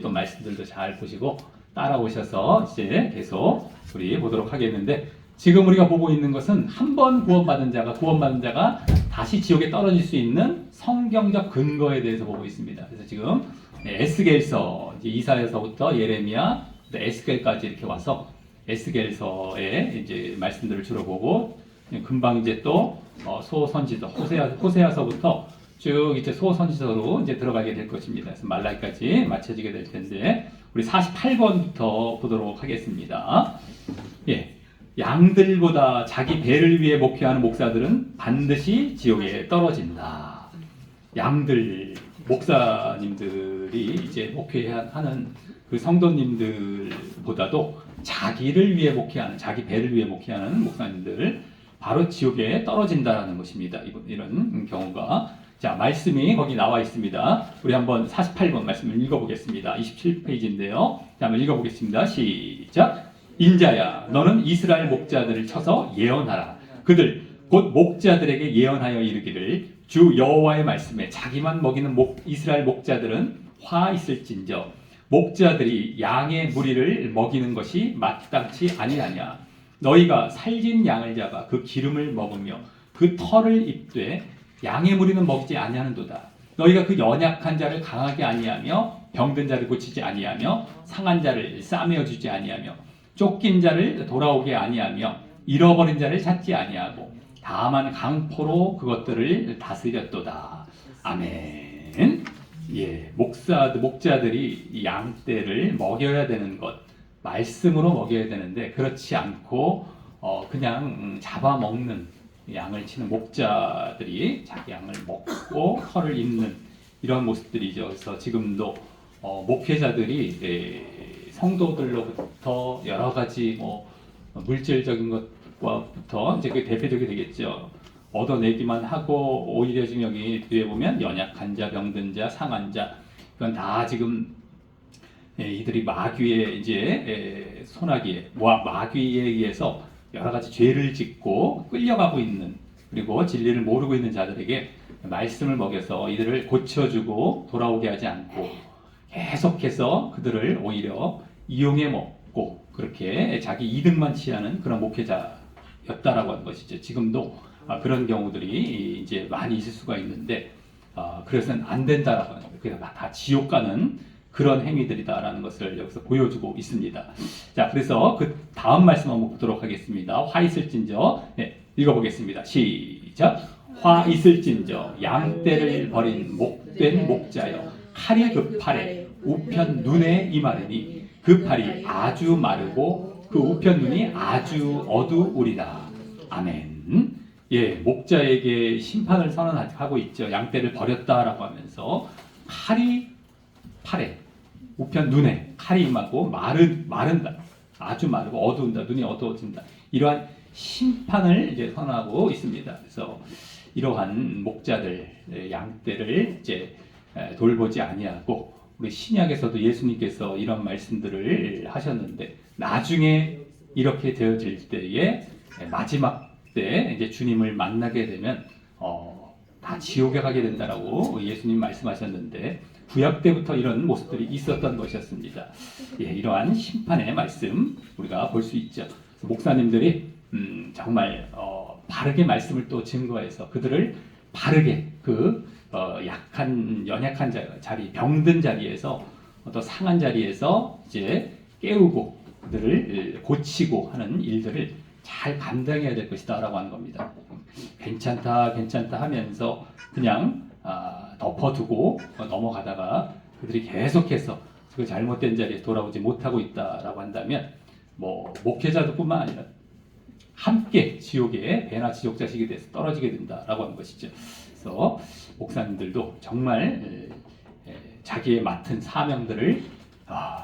또 말씀들도 잘 보시고 따라오셔서 이제 계속 우리 보도록 하겠는데, 지금 우리가 보고 있는 것은 한 번 구원받은 자가 다시 지옥에 떨어질 수 있는 성경적 근거에 대해서 보고 있습니다. 그래서 지금 에스겔서, 이사야서부터 예레미야, 에스겔까지 이렇게 와서 에스겔서의 이제 말씀들을 주로 보고, 금방 이제 또 소선지서 호세아서부터 쭉 이제 소선지서로 이제 들어가게 될 것입니다. 그래서 말라기까지 맞춰지게 될 텐데, 우리 48번부터 보도록 하겠습니다. 예. 양들보다 자기 배를 위해 목회하는 목사들은 반드시 지옥에 떨어진다. 양들, 목사님들이 이제 목회하는 그 성도님들보다도 자기를 위해 목회하는, 자기 배를 위해 목회하는 목사님들, 바로 지옥에 떨어진다라는 것입니다. 이런 경우가. 자, 말씀이 거기 나와 있습니다. 우리 한번 48번 말씀을 읽어보겠습니다. 27페이지인데요. 자, 한번 읽어보겠습니다. 시작. 인자야, 너는 이스라엘 목자들을 쳐서 예언하라. 그들 곧 목자들에게 예언하여 이르기를, 주 여호와의 말씀에 자기만 먹이는 이스라엘 목자들은 화 있을진저, 목자들이 양의 무리를 먹이는 것이 마땅치 아니하냐. 너희가 살진 양을 잡아 그 기름을 먹으며 그 털을 입되 양의 무리는 먹이지 아니하는도다. 너희가 그 연약한 자를 강하게 아니하며 병든 자를 고치지 아니하며 상한 자를 싸매어 주지 아니하며 쫓긴 자를 돌아오게 아니하며 잃어버린 자를 찾지 아니하고 다만 강포로 그것들을 다스렸도다. 아멘. 예, 목자들이 양떼를 먹여야 되는 것, 말씀으로 먹여야 되는데, 그렇지 않고 그냥 잡아먹는, 양을 치는 목자들이 자기 양을 먹고 털을 입는 이런 모습들이죠. 그래서 지금도 목회자들이 성도들로부터 여러 가지 물질적인 것과부터 이제 그 대표적이 되겠죠. 얻어내기만 하고, 오히려 지금 여기 뒤에 보면 연약한 자, 병든 자, 상한 자, 이건 다 지금 이들이 마귀의 이제 소나기에, 마귀에 의해서 여러 가지 죄를 짓고 끌려가고 있는, 그리고 진리를 모르고 있는 자들에게 말씀을 먹여서 이들을 고쳐주고 돌아오게 하지 않고 계속해서 그들을 오히려 이용해 먹고 그렇게 자기 이득만 취하는 그런 목회자였다라고 하는 것이죠. 지금도 그런 경우들이 이제 많이 있을 수가 있는데, 그래서는 안 된다라고 하는 거예요. 그냥 다 지옥 가는 그런 행위들이다라는 것을 여기서 보여주고 있습니다. 자, 그래서 그 다음 말씀 한번 보도록 하겠습니다. 화 있을진저, 읽어보겠습니다. 시작. 화 있을진저, 양떼를 버린 목된 목자여, 칼이 그 팔에 우편 눈에 임하리니 그 팔이 아주 마르고 그 우편 눈이 아주 어두우리라. 아멘. 예, 목자에게 심판을 선언하고 있죠. 양떼를 버렸다라고 하면서 칼이 팔에, 우편 눈에 칼이 임하고 마른다, 아주 마르고 어두운다, 눈이 어두워진다, 이러한 심판을 이제 선언하고 있습니다. 그래서 이러한 목자들, 양떼를 이제 돌보지 아니하고, 우리 신약에서도 예수님께서 이런 말씀들을 하셨는데, 나중에 이렇게 되어질 때에 마지막 때 이제 주님을 만나게 되면 다 지옥에 가게 된다라고 예수님 말씀하셨는데, 구약 때부터 이런 모습들이 있었던 것이었습니다. 예, 이러한 심판의 말씀 우리가 볼 수 있죠. 목사님들이 정말 바르게 말씀을 또 증거해서 그들을 바르게 연약한 자리, 병든 자리에서, 또 상한 자리에서 이제 깨우고 그들을 고치고 하는 일들을 잘 감당해야 될 것이다라고 하는 겁니다. 괜찮다 하면서 그냥 덮어두고 넘어가다가 그들이 계속해서 그 잘못된 자리에 돌아오지 못하고 있다라고 한다면, 목회자들뿐만 아니라 함께 지옥에, 배나 지옥 자식이 돼서 떨어지게 된다라고 하는 것이죠. 그래서 목사님들도 정말 자기의 맡은 사명들을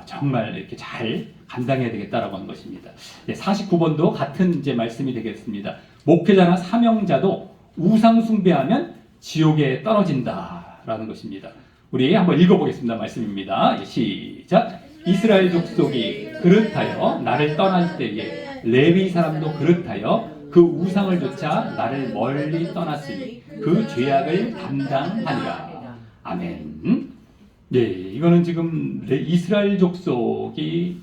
정말 이렇게 잘 감당해야 되겠다라고 하는 것입니다. 49번도 같은 이제 말씀이 되겠습니다. 목회자나 사명자도 우상 숭배하면 지옥에 떨어진다라는 것입니다. 우리 한번 읽어보겠습니다. 말씀입니다. 시작. 이스라엘 족속이 그릇하여 나를 떠날 때에 레위 사람도 그릇하여 그 우상을 좇아 나를 멀리 떠났으니 그 죄악을 담당하리라. 아멘. 예, 이거는 지금 이스라엘 족속이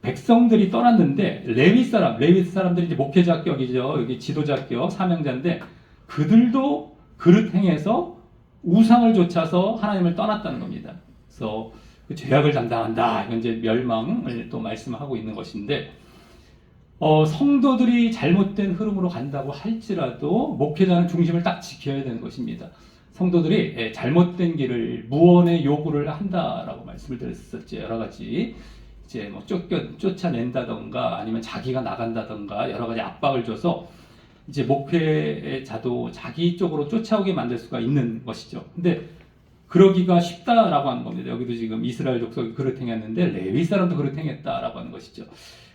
백성들이 떠났는데 레위 사람들이 이제 목회자격이죠. 여기 지도자격, 사명자인데 그들도 그릇 행해서 우상을 좇아서 하나님을 떠났다는 겁니다. 그래서 그 죄악을 담당한다. 이건 이제 멸망을 또 말씀하고 있는 것인데 성도들이 잘못된 흐름으로 간다고 할지라도 목회자는 중심을 딱 지켜야 되는 것입니다. 성도들이 잘못된 길을 무언의 요구를 한다라고 말씀을 드렸었죠. 여러 가지 이제 뭐 쫓아낸다던가 아니면 자기가 나간다던가 여러 가지 압박을 줘서 이제 목회자도 자기 쪽으로 쫓아오게 만들 수가 있는 것이죠. 근데 그러기가 쉽다라고 하는 겁니다. 여기도 지금 이스라엘 족속이 그릇 행했는데 레위 사람도 그릇 행했다라고 하는 것이죠.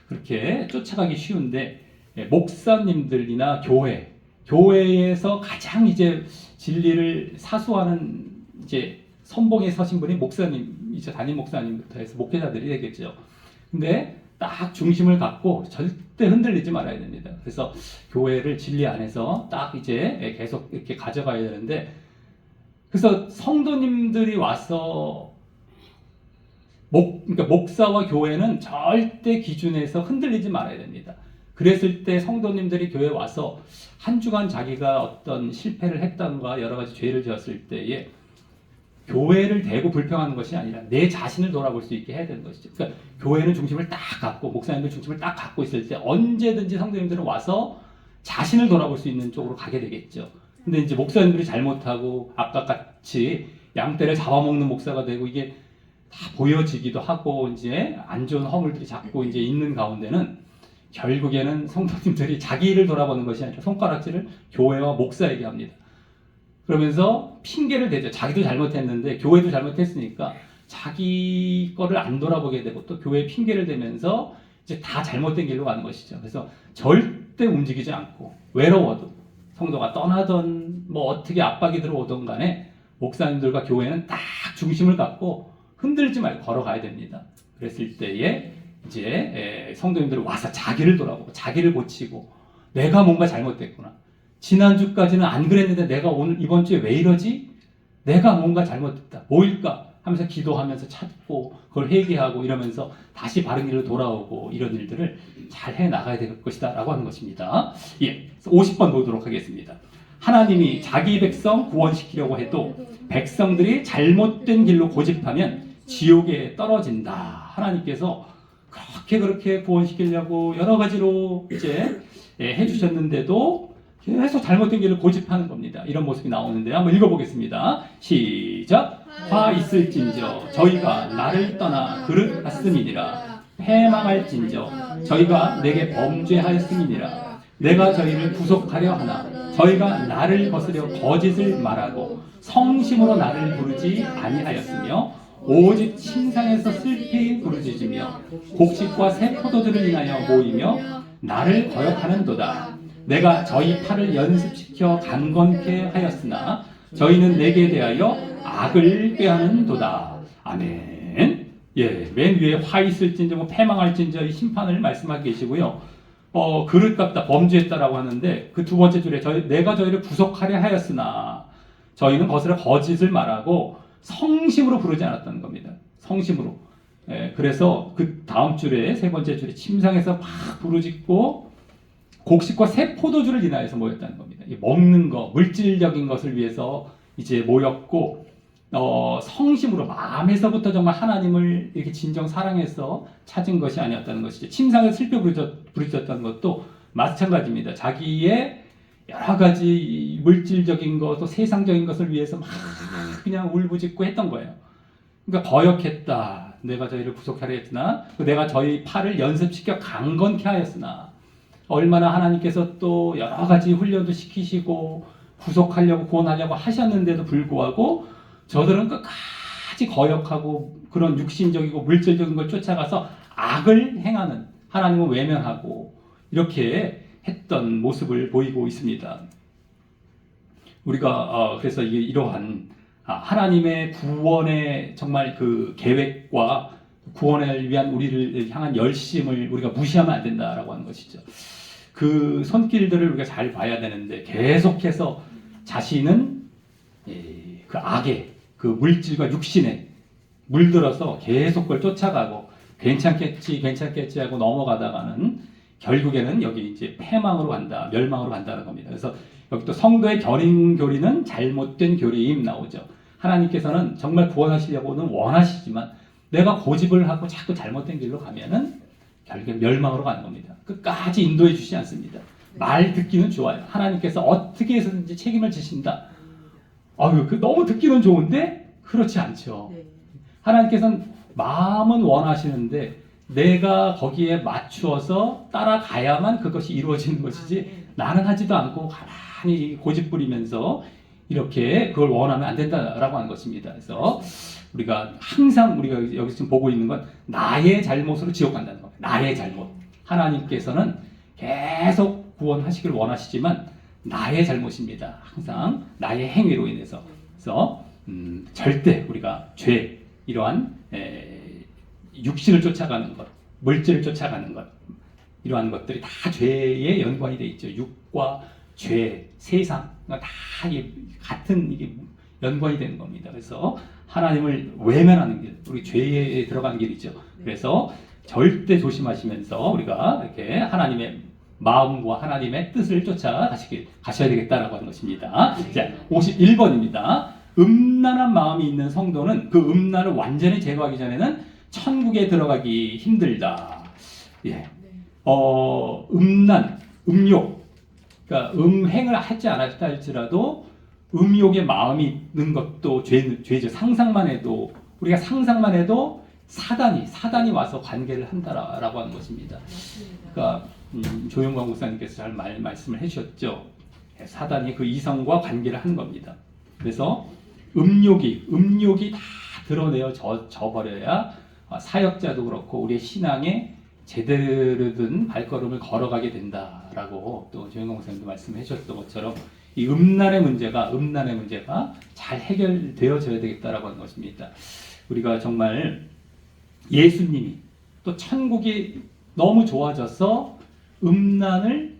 그렇게 쫓아가기 쉬운데 목사님들이나 교회에서 가장 이제 진리를 사수하는 이제 선봉에 서신 분이 목사님이죠. 담임 목사님부터 해서 목회자들이 되겠죠. 근데 딱 중심을 갖고 절대 흔들리지 말아야 됩니다. 그래서 교회를 진리 안에서 딱 이제 계속 이렇게 가져가야 되는데 그래서 성도님들이 와서 그러니까 목사와 교회는 절대 기준에서 흔들리지 말아야 됩니다. 그랬을 때 성도님들이 교회에 와서 한 주간 자기가 어떤 실패를 했던가 여러 가지 죄를 지었을 때에 교회를 대고 불평하는 것이 아니라 내 자신을 돌아볼 수 있게 해야 되는 것이죠. 그러니까 교회는 중심을 딱 갖고 목사님들 중심을 딱 갖고 있을 때 언제든지 성도님들은 와서 자신을 돌아볼 수 있는 쪽으로 가게 되겠죠. 근데 이제 목사님들이 잘못하고 아까 같이 양떼를 잡아먹는 목사가 되고 이게 다 보여지기도 하고 이제 안 좋은 허물들이 자꾸 이제 있는 가운데는 결국에는 성도님들이 자기를 돌아보는 것이 아니라 손가락질을 교회와 목사에게 합니다. 그러면서 핑계를 대죠. 자기도 잘못했는데 교회도 잘못했으니까 자기 거를 안 돌아보게 되고 또 교회에 핑계를 대면서 이제 다 잘못된 길로 가는 것이죠. 그래서 절대 움직이지 않고 외로워도 성도가 떠나던 뭐 어떻게 압박이 들어오던 간에 목사님들과 교회는 딱 중심을 갖고 흔들지 말고 걸어가야 됩니다. 그랬을 때에 이제 성도님들이 와서 자기를 돌아보고 자기를 고치고 내가 뭔가 잘못됐구나. 지난주까지는 안 그랬는데 내가 이번 주에 왜 이러지? 내가 뭔가 잘못됐다. 뭐일까? 하면서 기도하면서 찾고 그걸 회개하고 이러면서 다시 바른 길로 돌아오고 이런 일들을 잘 해나가야 될 것이다 라고 하는 것입니다. 예, 50번 보도록 하겠습니다. 하나님이 자기 백성 구원시키려고 해도 백성들이 잘못된 길로 고집하면 지옥에 떨어진다. 하나님께서 그렇게 구원시키려고 여러 가지로 이제 해주셨는데도 계속 잘못된 길을 고집하는 겁니다. 이런 모습이 나오는데 한번 읽어보겠습니다. 시작. 화 있을진저 저희가 나를 떠나 그릇 같음이니라. 패망할진저 저희가 내게 범죄하였음이니라. 내가 저희를 구속하려 하나 저희가 나를 거스려 거짓을 말하고 성심으로 나를 부르지 아니하였으며 오직 침상에서 슬피 부르짖으며 곡식과 새 포도들을 인하여 모이며 나를 거역하는도다. 내가 저희 팔을 연습시켜 강건케 하였으나 저희는 내게 대하여 악을 꾀하는도다. 아멘. 예, 맨 위에 화 있을진저 뭐 패망할진저 이 심판을 말씀하고 계시고요. 그릇 같다 범죄했다라고 하는데 그 두 번째 줄에 내가 저희를 구속하려 하였으나 저희는 거스려 거짓을 말하고 성심으로 부르지 않았다는 겁니다. 성심으로. 예, 그래서 그 다음 줄에 세 번째 줄에 침상에서 막 부르짖고 곡식과 새 포도주를 인하여서 모였다는 겁니다. 먹는 거, 물질적인 것을 위해서 이제 모였고 성심으로 마음에서부터 정말 하나님을 이렇게 진정 사랑해서 찾은 것이 아니었다는 것이죠. 침상에서 슬퍼 부르짖었다는 것도 마찬가지입니다. 자기의 여러 가지 물질적인 것, 또 세상적인 것을 위해서 막 그냥 울부짖고 했던 거예요. 그러니까 거역했다. 내가 저희를 구속하려 했으나 내가 저희 팔을 연습시켜 강건케 하였으나 얼마나 하나님께서 또 여러 가지 훈련도 시키시고 구속하려고 구원하려고 하셨는데도 불구하고 저들은 끝까지 거역하고 그런 육신적이고 물질적인 걸 쫓아가서 악을 행하는 하나님을 외면하고 이렇게 했던 모습을 보이고 있습니다. 우리가 그래서 이게 이러한 하나님의 구원의 정말 그 계획과 구원을 위한 우리를 향한 열심을 우리가 무시하면 안 된다라고 하는 것이죠. 그 손길들을 우리가 잘 봐야 되는데 계속해서 자신은 그 악에 그 물질과 육신에 물들어서 계속 그걸 쫓아가고 괜찮겠지 괜찮겠지 하고 넘어가다가는 결국에는 여기 이제 패망으로 간다, 멸망으로 간다는 겁니다. 그래서 여기 또 성도의 교리는 잘못된 교리임 나오죠. 하나님께서는 정말 구원하시려고는 원하시지만 내가 고집을 하고 자꾸 잘못된 길로 가면은 결국에 멸망으로 가는 겁니다. 끝까지 인도해 주시지 않습니다. 말 듣기는 좋아요. 하나님께서 어떻게 해서든지 책임을 지신다. 아유, 너무 듣기는 좋은데 그렇지 않죠. 하나님께서는 마음은 원하시는데 내가 거기에 맞추어서 따라가야만 그것이 이루어지는 것이지 나는 하지도 않고 가만히 고집 부리면서 이렇게 그걸 원하면 안 된다라고 하는 것입니다. 그래서 우리가 항상 우리가 여기서 지금 보고 있는 건 나의 잘못으로 지옥 간다는 겁니다. 나의 잘못. 하나님께서는 계속 구원하시길 원하시지만 나의 잘못입니다. 항상 나의 행위로 인해서. 그래서 절대 우리가 죄, 이러한 육신을 쫓아가는 것, 물질을 쫓아가는 것, 이러한 것들이 다 죄에 연관이 되어 있죠. 육과 죄, 세상, 다 같은 이게 연관이 되는 겁니다. 그래서 하나님을 외면하는 길, 우리 죄에 들어가는 길이죠. 그래서 절대 조심하시면서 우리가 이렇게 하나님의 마음과 하나님의 뜻을 가셔야 되겠다라고 하는 것입니다. 자, 51번입니다. 음란한 마음이 있는 성도는 그 음란을 완전히 제거하기 전에는 천국에 들어가기 힘들다. 예. 음란, 음욕, 그러니까 음행을 하지 않았다 할지라도 음욕의 마음이 있는 것도 죄죠. 우리가 상상만 해도 사단이 와서 관계를 한다라고 하는 것입니다. 그러니까 조용광 목사님께서 잘 말씀을 해주셨죠. 사단이 그 이성과 관계를 한 겁니다. 그래서 음욕이 다 드러내어져 버려야 사역자도 그렇고 우리의 신앙에 제대로 된 발걸음을 걸어가게 된다라고 또 조영광 목사님도 말씀해 주셨던 것처럼 이 음란의 문제가 잘 해결되어져야 되겠다라고 하는 것입니다. 우리가 정말 예수님이 또 천국이 너무 좋아져서 음란을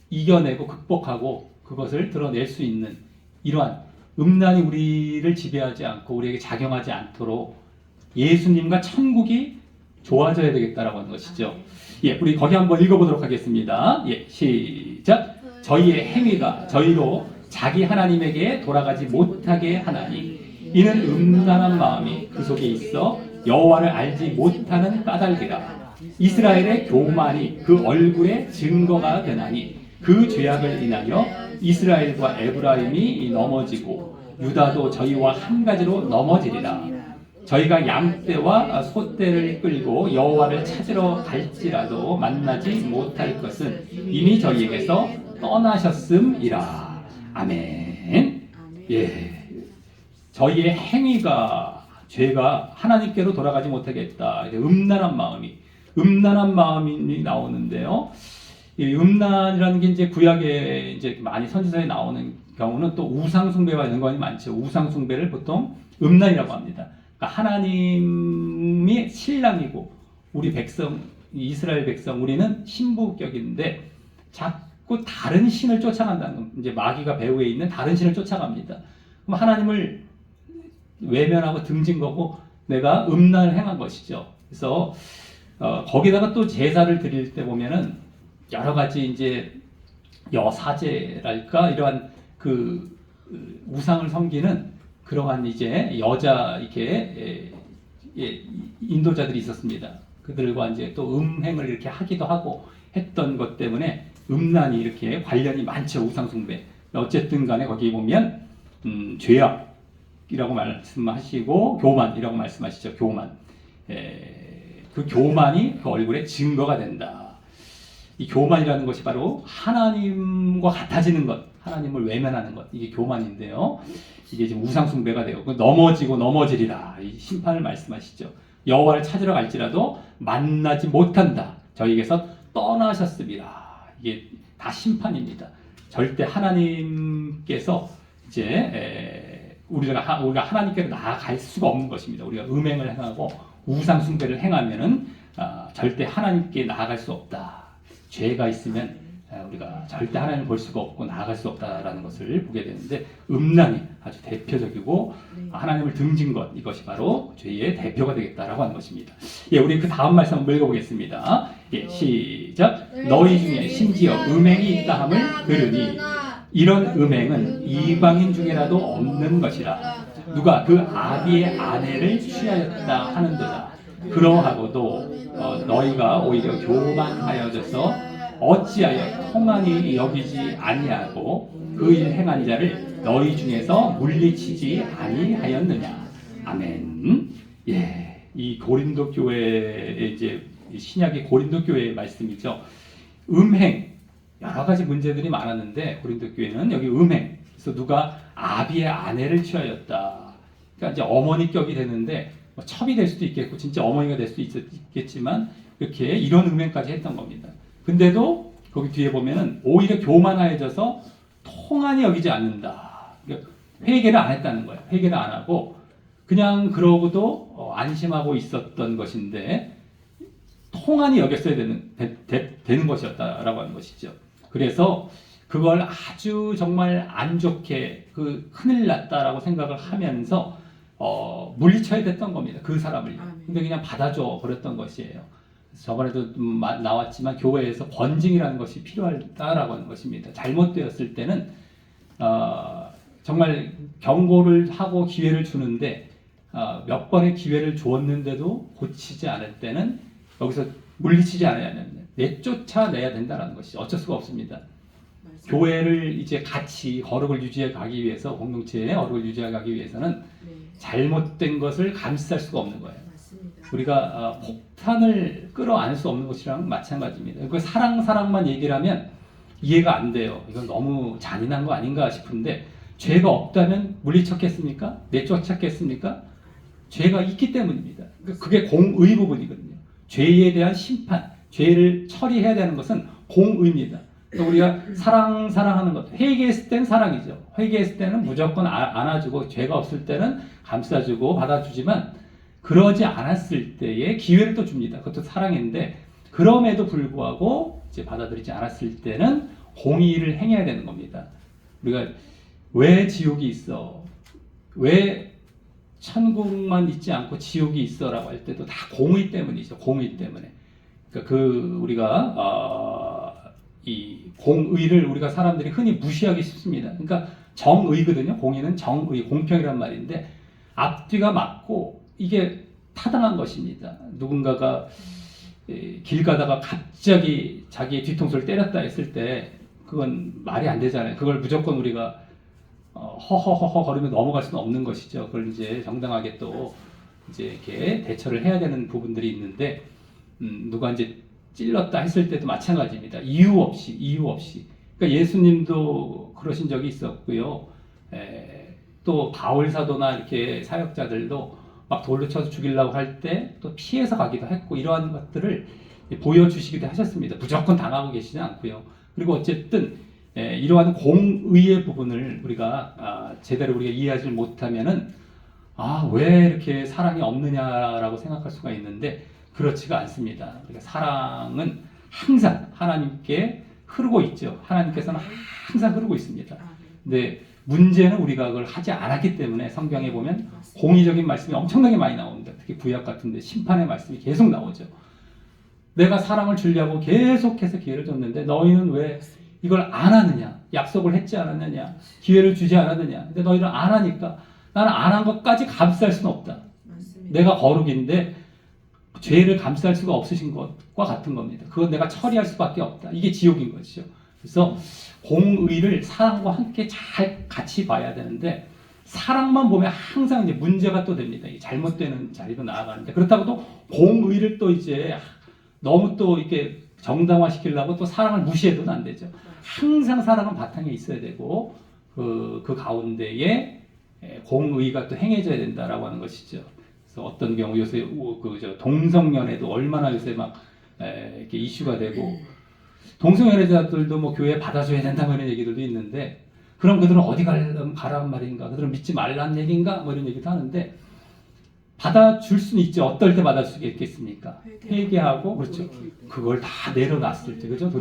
이겨내고 극복하고 그것을 드러낼 수 있는 이러한 음란이 우리를 지배하지 않고 우리에게 작용하지 않도록 예수님과 천국이 좋아져야 되겠다라고 하는 것이죠. 예, 우리 거기 한번 읽어보도록 하겠습니다. 예, 시작. 저희의 행위가 저희로 자기 하나님에게 돌아가지 못하게 하나니 이는 음란한 마음이 그 속에 있어 여호와를 알지 못하는 까닭이라. 이스라엘의 교만이 그 얼굴에 증거가 되나니 그 죄악을 인하여 이스라엘과 에브라임이 넘어지고 유다도 저희와 한 가지로 넘어지리라. 저희가 양떼와 소떼를 끌고 여호와를 찾으러 갈지라도 만나지 못할 것은 이미 저희에게서 떠나셨음이라. 아멘. 예, 저희의 행위가 죄가 하나님께로 돌아가지 못하겠다. 음란한 마음이 나오는데요. 이 음란이라는 게 이제 구약에 이제 많이 선지서에 나오는 경우는 또 우상 숭배와 연관이 많죠. 우상 숭배를 보통 음란이라고 합니다. 그러니까 하나님이 신랑이고 우리 백성, 이스라엘 백성, 우리는 신부격인데 자꾸 다른 신을 쫓아간다는, 이제 마귀가 배후에 있는 다른 신을 쫓아갑니다. 그럼 하나님을 외면하고 등진 거고 내가 음란을 행한 것이죠. 그래서 거기다가 또 제사를 드릴 때 보면은 여러 가지 이제 여사제랄까 이러한 그 우상을 섬기는 그러한 이제 여자 이렇게 인도자들이 있었습니다. 그들과 이제 또 음행을 이렇게 하기도 하고 했던 것 때문에 음란이 이렇게 관련이 많죠. 우상 숭배. 어쨌든 간에 거기 보면 죄악이라고 말씀하시고 교만이라고 말씀하시죠. 교만. 그 교만이 그 얼굴에 증거가 된다. 이 교만이라는 것이 바로 하나님과 같아지는 것, 하나님을 외면하는 것, 이게 교만인데요. 이게 지금 우상 숭배가 되고 넘어지고 넘어지리라. 이 심판을 말씀하시죠. 여호와를 찾으러 갈지라도 만나지 못한다. 저희에게서 떠나셨습니다. 이게 다 심판입니다. 절대 하나님께서 이제 우리가 하나님께로 나아갈 수가 없는 것입니다. 우리가 음행을 행하고 우상 숭배를 행하면은 절대 하나님께 나아갈 수 없다. 죄가 있으면 우리가 절대 하나님을 볼 수가 없고 나아갈 수 없다라는 것을 보게 되는데 음란이 아주 대표적이고 하나님을 등진 것 이것이 바로 죄의 대표가 되겠다라고 하는 것입니다. 예, 우리 그 다음 말씀 한번 읽어보겠습니다. 예, 시작. 너희 중에 심지어 음행이 있다 함을 들으니 이런 음행은 이방인 중에라도 없는 것이라. 누가 그 아비의 아내를 취하였다 하는도다. 그러하고도 너희가 오히려 교만하여져서 어찌하여 통한이 여기지 아니하고 그 일 행한 자를 너희 중에서 물리치지 아니하였느냐. 아멘. 예, 이 고린도 교회의 이제 신약의 고린도 교회의 말씀이죠. 음행 여러 가지 문제들이 많았는데 고린도 교회는 여기 음행. 그래서 누가 아비의 아내를 취하였다. 그러니까 이제 어머니격이 되는데 뭐 첩이 될 수도 있겠고 진짜 어머니가 될 수도 있겠지만 이렇게 이런 음행까지 했던 겁니다. 근데도 거기 뒤에 보면은 오히려 교만하여져서 통한이 여기지 않는다. 그러니까 회개를 안 했다는 거예요. 회개를 안 하고 그냥 그러고도 안심하고 있었던 것인데 통한이 여겼어야 되는 것이었다라고 하는 것이죠. 그래서 그걸 아주 정말 안 좋게 그 큰일 났다라고 생각을 하면서 물리쳐야 됐던 겁니다. 그 사람을. 근데 그냥 받아줘 버렸던 것이에요. 저번에도 나왔지만 교회에서 권징이라는 것이 필요하다라고 하는 것입니다. 잘못되었을 때는 정말 경고를 하고 기회를 주는데 몇 번의 기회를 주었는데도 고치지 않을 때는 여기서 물리치지 않으면 내쫓아내야 된다는 것이 어쩔 수가 없습니다. 맞습니다. 교회를 이제 같이 거룩을 유지해 가기 위해서 공동체의 거룩을 유지해 가기 위해서는 잘못된 것을 감쌀 수가 없는 거예요. 우리가 폭탄을 끌어안을 수 없는 것이랑 마찬가지입니다. 그 사랑만 얘기를 하면 이해가 안 돼요. 이건 너무 잔인한 거 아닌가 싶은데 죄가 없다면 물리쳤겠습니까? 내쫓았겠습니까? 죄가 있기 때문입니다. 그게 공의 부분이거든요. 죄에 대한 심판, 죄를 처리해야 되는 것은 공의입니다. 우리가 사랑하는 것, 회개했을 때는 사랑이죠. 회개했을 때는 무조건 안아주고 죄가 없을 때는 감싸주고 받아주지만 그러지 않았을 때에 기회를 또 줍니다. 그것도 사랑인데 그럼에도 불구하고 이제 받아들이지 않았을 때는 공의를 행해야 되는 겁니다. 우리가 왜 지옥이 있어? 왜 천국만 있지 않고 지옥이 있어라고 할 때도 다 공의 때문이죠. 공의 때문에. 그러니까 우리가 이 공의를 우리가 사람들이 흔히 무시하기 쉽습니다. 그러니까 정의거든요. 공의는 정의, 공평이란 말인데 앞뒤가 맞고 이게 타당한 것입니다. 누군가가 길 가다가 갑자기 자기의 뒤통수를 때렸다 했을 때 그건 말이 안 되잖아요. 그걸 무조건 우리가 허허허허 거리며 넘어갈 수는 없는 것이죠. 그걸 이제 정당하게 또 이제 이렇게 대처를 해야 되는 부분들이 있는데 누가 이제 찔렀다 했을 때도 마찬가지입니다. 이유 없이. 그러니까 예수님도 그러신 적이 있었고요. 또 바울 사도나 이렇게 사역자들도 막 돌로 쳐서 죽이려고 할 때 또 피해서 가기도 했고 이러한 것들을 보여주시기도 하셨습니다. 무조건 당하고 계시지 않고요. 그리고 어쨌든 이러한 공의의 부분을 우리가 제대로 우리가 이해하지 못하면은 왜 이렇게 사랑이 없느냐라고 생각할 수가 있는데 그렇지가 않습니다. 그러니까 사랑은 항상 하나님께 흐르고 있죠. 하나님께서는 항상 흐르고 있습니다. 근데 문제는 우리가 그걸 하지 않았기 때문에 성경에 보면 공의적인 말씀이 엄청나게 많이 나옵니다. 특히 구약 같은데 심판의 말씀이 계속 나오죠. 내가 사랑을 주려고 계속해서 기회를 줬는데 너희는 왜 이걸 안 하느냐? 약속을 했지 않았느냐? 기회를 주지 않았느냐? 근데 너희는 안 하니까 나는 안 한 것까지 감쌀 수는 없다. 맞습니다. 내가 거룩인데 죄를 감쌀 수가 없으신 것과 같은 겁니다. 그건 내가 처리할 수밖에 없다. 이게 지옥인 것이죠. 그래서 공의를 사랑과 함께 잘 같이 봐야 되는데 사랑만 보면 항상 이제 문제가 또 됩니다. 잘못되는 자리로 나아가는데 그렇다고 또 공의를 또 이제 너무 또 이렇게 정당화시키려고 또 사랑을 무시해도는 안 되죠. 항상 사랑은 바탕에 있어야 되고 그 가운데에 공의가 또 행해져야 된다라고 하는 것이죠. 그래서 어떤 경우 요새 동성연애도 얼마나 요새 막 이렇게 이슈가 되고 동성연애자들도 뭐 교회에 받아줘야 된다 이런 얘기들도 있는데 그럼 그들은 어디 가란 말인가? 그들은 믿지 말란 얘기인가? 뭐 이런 얘기도 하는데 받아줄 수는 있죠. 어떨 때 받아주겠습니까? 회개하고 그렇죠. 그걸 다 내려놨을 때 그죠?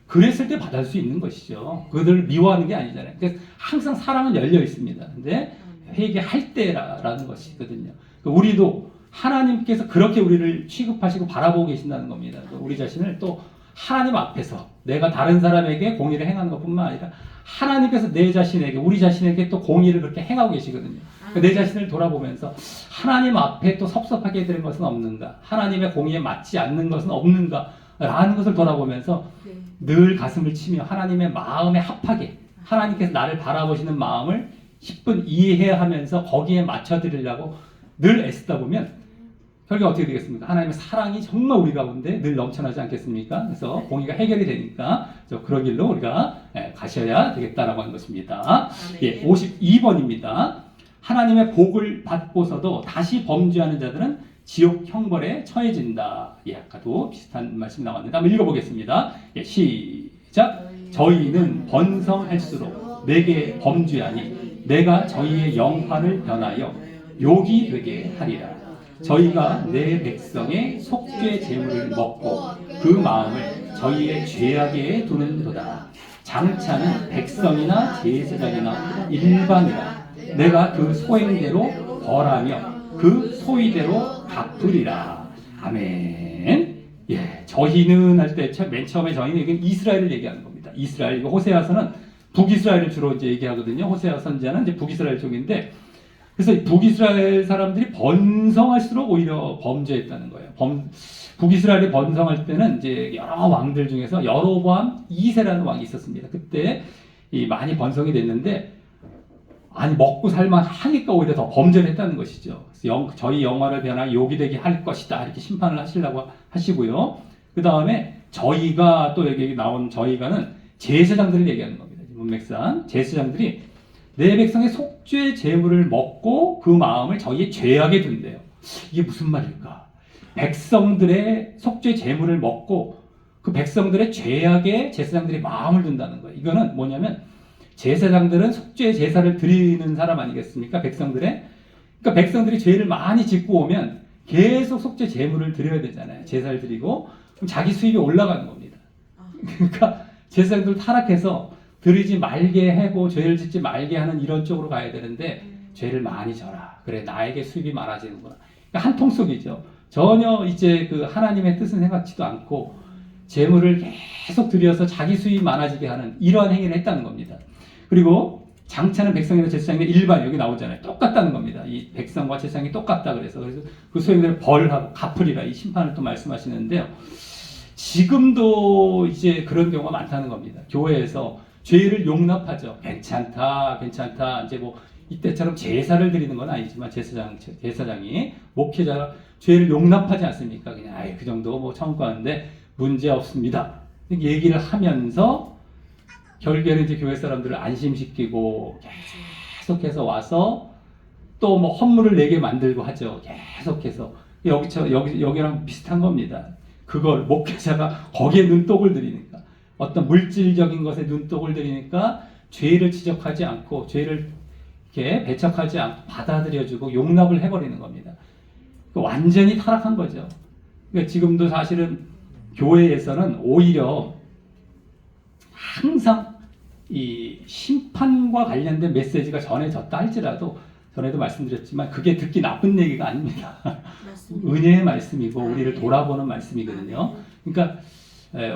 그랬을 때 받을 수 있는 것이죠. 그들을 미워하는 게 아니잖아요. 그래서 항상 사랑은 열려 있습니다. 근데 회개할 때라는 것이거든요. 우리도 하나님께서 그렇게 우리를 취급하시고 바라보고 계신다는 겁니다. 우리 자신을 또 하나님 앞에서 내가 다른 사람에게 공의를 행하는 것뿐만 아니라 하나님께서 내 자신에게, 우리 자신에게 또 공의를 그렇게 행하고 계시거든요. 내 자신을 돌아보면서 하나님 앞에 또 섭섭하게 되는 것은 없는가, 하나님의 공의에 맞지 않는 것은 없는가 라는 것을 돌아보면서 늘 가슴을 치며 하나님의 마음에 합하게, 하나님께서 나를 바라보시는 마음을 10분 이해해야 하면서 거기에 맞춰드리려고 늘 애쓰다 보면 결국 어떻게 되겠습니까? 하나님의 사랑이 정말 우리 가운데 늘 넘쳐나지 않겠습니까? 그래서 공의가 해결이 되니까 그런 길로 우리가 가셔야 되겠다라고 하는 것입니다. 예, 52번입니다. 하나님의 복을 받고서도 다시 범죄하는 자들은 지옥 형벌에 처해진다. 예, 아까도 비슷한 말씀 나왔는데 한번 읽어보겠습니다. 예, 시작. 저희는 번성할수록 내게 범죄하니 내가 저희의 영화를 변하여 욕이 되게 하리라. 저희가 내 백성의 속죄 제물을 먹고 그 마음을 저희의 죄악에 두는도다. 장차는 백성이나 제사장이나 일반이라 내가 그 소행대로 벌하며 그 소위대로 갚으리라. 아멘. 예, 저희는 할 때 맨 처음에 저희는 이건 이스라엘을 얘기하는 겁니다. 이스라엘. 이거 호세아서는 북이스라엘을 주로 이제 얘기하거든요. 호세아 선지자는 이제 북이스라엘 쪽인데, 그래서 북이스라엘 사람들이 번성할수록 오히려 범죄했다는 거예요. 북이스라엘이 번성할 때는 이제 여러 왕들 중에서 여로보암 2세라는 왕이 있었습니다. 그때 많이 번성이 됐는데, 아니 먹고 살만 하니까 오히려 더 범죄를 했다는 것이죠. 저희 영화를 변화 욕이 되게 할 것이다 이렇게 심판을 하시려고 하시고요. 그 다음에 저희가, 또 여기 나온 저희가는 제사장들을 얘기하는 겁니다. 문맥상 제사장들이 내 백성의 속죄 제물을 먹고 그 마음을 저희의 죄악에 둔대요. 이게 무슨 말일까? 백성들의 속죄 제물을 먹고 그 백성들의 죄악에 제사장들이 마음을 둔다는 거예요. 이거는 뭐냐면 제사장들은 속죄 제사를 드리는 사람 아니겠습니까? 백성들의. 그러니까 백성들이 죄를 많이 짓고 오면 계속 속죄 제물을 드려야 되잖아요. 제사를 드리고 그럼 자기 수입이 올라가는 겁니다. 그러니까 제사장들 타락해서 드리지 말게 하고 죄를 짓지 말게 하는 이런 쪽으로 가야 되는데 죄를 많이 져라. 그래 나에게 수입이 많아지는구나. 그러니까 한통속이죠. 전혀 이제 그 하나님의 뜻은 생각지도 않고 제물을 계속 드려서 자기 수입이 많아지게 하는 이러한 행위를 했다는 겁니다. 그리고 장차는 백성이나 제사장이 일반 여기 나오잖아요. 똑같다는 겁니다. 이 백성과 제사장이 똑같다 그래서 그 소행들을 벌하고 갚으리라 이 심판을 또 말씀하시는데요. 지금도 이제 그런 경우가 많다는 겁니다. 교회에서 죄를 용납하죠. 괜찮다. 이제 뭐 이때처럼 제사를 드리는 건 아니지만 제사장이 목회자가 죄를 용납하지 않습니까? 그냥 그 정도 뭐 청구하는데 문제 없습니다. 얘기를 하면서 결국에는 이제 교회 사람들을 안심시키고 계속해서 와서 또 뭐 헌물을 내게 만들고 하죠. 계속해서 여기랑 비슷한 겁니다. 그걸 목회자가 거기에 눈독을 들이니까 어떤 물질적인 것에 눈독을 들이니까 죄를 지적하지 않고 죄를 이렇게 배척하지 않고 받아들여주고 용납을 해버리는 겁니다. 완전히 타락한 거죠. 그러니까 지금도 사실은 교회에서는 오히려 항상 이 심판과 관련된 메시지가 전해졌다 할지라도 전에도 말씀드렸지만 그게 듣기 나쁜 얘기가 아닙니다. 은혜의 말씀이고 우리를 돌아보는 말씀이거든요. 그러니까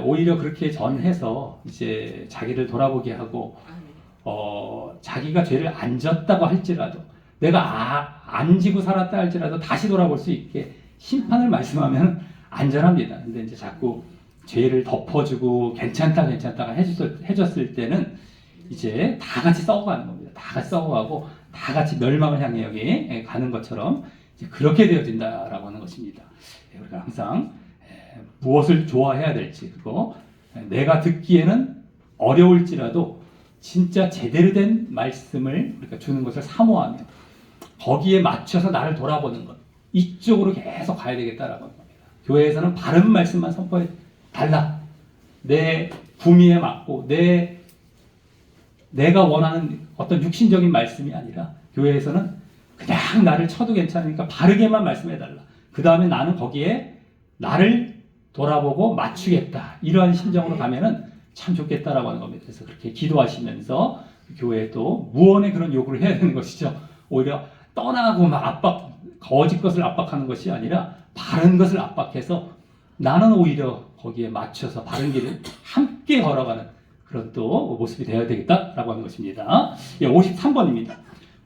오히려 그렇게 전해서 이제 자기를 돌아보게 하고 자기가 죄를 안 졌다고 할지라도 내가 안 지고 살았다 할지라도 다시 돌아볼 수 있게 심판을 말씀하면 안전합니다. 근데 이제 자꾸 죄를 덮어주고 괜찮다가 해줬을 때는 이제 다 같이 썩어가는 겁니다. 다 같이 썩어가고 다 같이 멸망을 향해 여기 가는 것처럼 이제 그렇게 되어진다라고 하는 것입니다. 우리가 항상 무엇을 좋아해야 될지, 그리고 내가 듣기에는 어려울지라도 진짜 제대로 된 말씀을 우리가 주는 것을 사모하며 거기에 맞춰서 나를 돌아보는 것, 이쪽으로 계속 가야 되겠다라고 합니다. 교회에서는 바른 말씀만 선포해 달라. 내 구미에 맞고 내가 원하는 어떤 육신적인 말씀이 아니라 교회에서는 그냥 나를 쳐도 괜찮으니까 바르게만 말씀해 달라. 그 다음에 나는 거기에 나를 돌아보고 맞추겠다. 이러한 심정으로 가면은 참 좋겠다라고 하는 겁니다. 그래서 그렇게 기도하시면서 교회도 무언의 그런 요구를 해야 되는 것이죠. 오히려 떠나고 막 거짓 것을 압박하는 것이 아니라 바른 것을 압박해서 나는 오히려 거기에 맞춰서 바른 길을 함께 걸어가는 그런 또 모습이 되어야 되겠다라고 하는 것입니다. 53번입니다.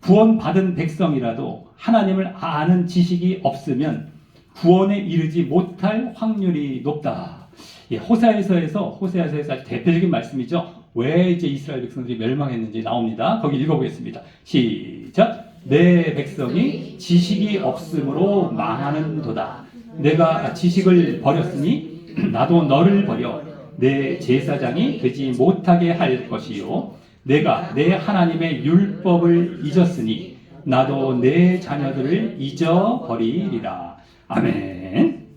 구원받은 백성이라도 하나님을 아는 지식이 없으면 구원에 이르지 못할 확률이 높다. 호세아서에서 아주 대표적인 말씀이죠. 왜 이제 이스라엘 백성들이 멸망했는지 나옵니다. 거기 읽어보겠습니다. 시작. 내 백성이 지식이 없으므로 망하는도다. 내가 지식을 버렸으니 나도 너를 버려 내 제사장이 되지 못하게 할 것이요. 내가 내 하나님의 율법을 잊었으니 나도 내 자녀들을 잊어버리리라. 아멘.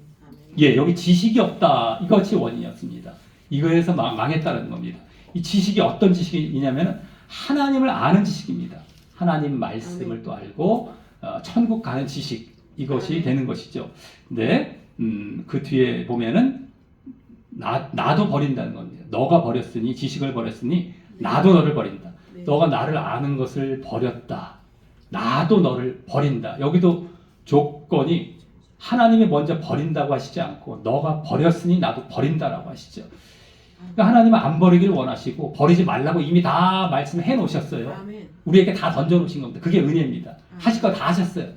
여기 지식이 없다. 이것이 원인이었습니다. 이거에서 망했다는 겁니다. 이 지식이 어떤 지식이냐면 하나님을 아는 지식입니다. 하나님 말씀을 또 알고 천국 가는 지식, 이것이 되는 것이죠. 근데 그 뒤에 보면은 나도 버린다는 겁니다. 너가 버렸으니, 지식을 버렸으니 나도 너를 버린다. 너가 나를 아는 것을 버렸다. 나도 너를 버린다. 여기도 조건이 하나님이 먼저 버린다고 하시지 않고 너가 버렸으니 나도 버린다라고 하시죠. 그러니까 하나님은 안 버리길 원하시고 버리지 말라고 이미 다 말씀을 해놓으셨어요. 우리에게 다 던져놓으신 겁니다. 그게 은혜입니다. 하실 거 다 하셨어요.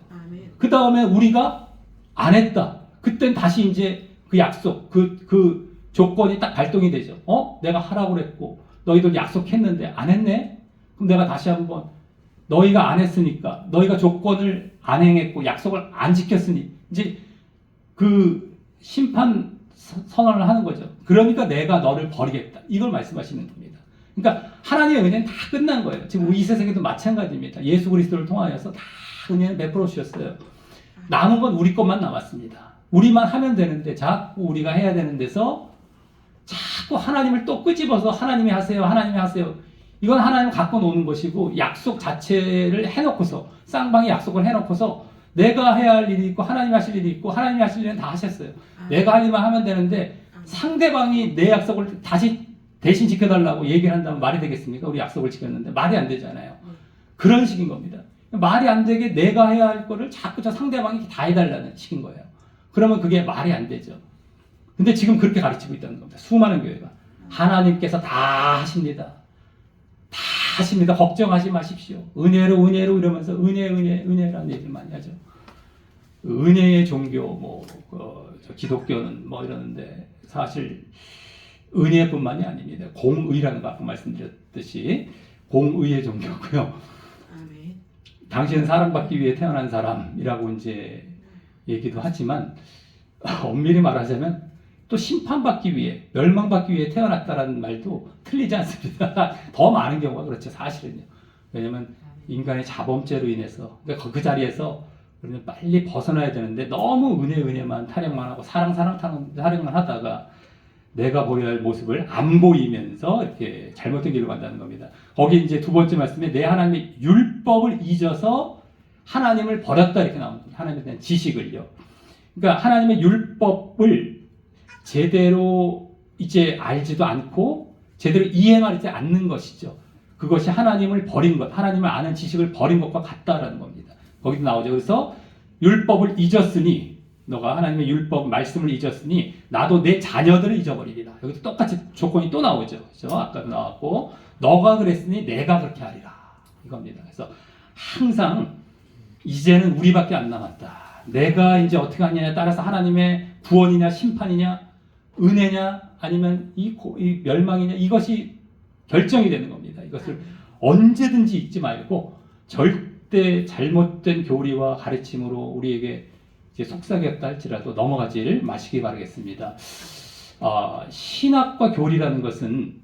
그 다음에 우리가 안 했다. 그땐 다시 이제 그 약속, 그 조건이 딱 발동이 되죠. 내가 하라고 그랬고 너희들 약속했는데 안 했네? 그럼 내가 다시 한번 너희가 안 했으니까 너희가 조건을 안 행했고 약속을 안 지켰으니 이제 그 심판 선언을 하는 거죠. 그러니까 내가 너를 버리겠다. 이걸 말씀하시는 겁니다. 그러니까 하나님의 은혜는 다 끝난 거예요. 지금 우리 이 세상에도 마찬가지입니다. 예수 그리스도를 통하여서 다 은혜는 베풀어 주셨어요. 남은 건 우리 것만 남았습니다. 우리만 하면 되는데 자꾸 우리가 해야 되는 데서 자꾸 하나님을 또 끄집어서 하나님이 하세요. 하나님이 하세요. 이건 하나님 갖고 노는 것이고 약속 자체를 해놓고서 쌍방이 약속을 해놓고서 내가 해야 할 일이 있고 하나님이 하실 일이 있고 하나님이 하실 일은 다 하셨어요. 내가 할 일만 하면 되는데 상대방이 내 약속을 다시 대신 지켜달라고 얘기를 한다면 말이 되겠습니까? 우리 약속을 지켰는데 말이 안 되잖아요. 그런 식인 겁니다. 말이 안 되게 내가 해야 할 거를 자꾸 저 상대방이 다 해달라는 식인 거예요. 그러면 그게 말이 안 되죠. 근데 지금 그렇게 가르치고 있다는 겁니다. 수많은 교회가. 하나님께서 다 하십니다. 다 하십니다. 걱정하지 마십시오. 은혜로 이러면서 은혜라는 얘기를 많이 하죠. 은혜의 종교, 기독교는 이러는데 사실 은혜뿐만이 아닙니다. 공의라는 거 아까 말씀드렸듯이 공의의 종교고요. 당신은 사랑받기 위해 태어난 사람이라고 이제 얘기도 하지만 엄밀히 말하자면 또 심판받기 위해, 멸망받기 위해 태어났다라는 말도 틀리지 않습니다. 더 많은 경우가 그렇죠, 사실은요. 왜냐면 인간의 자범죄로 인해서 그러니까 그 자리에서 우리는 빨리 벗어나야 되는데 너무 은혜만 타령만 하고 타령만 하다가 내가 보여야 할 모습을 안 보이면서 이렇게 잘못된 길로 간다는 겁니다. 거기 이제 두 번째 말씀에 내 하나님의 율법을 잊어서 하나님을 버렸다 이렇게 나옵니다. 하나님에 대한 지식을요. 그러니까 하나님의 율법을 제대로 이제 알지도 않고 제대로 이행하지 않는 것이죠. 그것이 하나님을 버린 것, 하나님을 아는 지식을 버린 것과 같다라는 겁니다. 거기도 나오죠. 그래서 율법을 잊었으니 너가 하나님의 율법 말씀을 잊었으니 나도 내 자녀들을 잊어버리리라. 여기도 똑같이 조건이 또 나오죠. 그렇죠? 아까도 나왔고 너가 그랬으니 내가 그렇게 하리라. 이겁니다. 그래서 항상 이제는 우리밖에 안 남았다. 내가 이제 어떻게 하느냐에 따라서 하나님의 구원이냐 심판이냐 은혜냐 아니면 이 멸망이냐 이것이 결정이 되는 겁니다. 이것을 언제든지 잊지 말고 절대 잘못된 교리와 가르침으로 우리에게 이제 속삭였다 할지라도 넘어가지 마시기 바라겠습니다. 신학과 교리라는 것은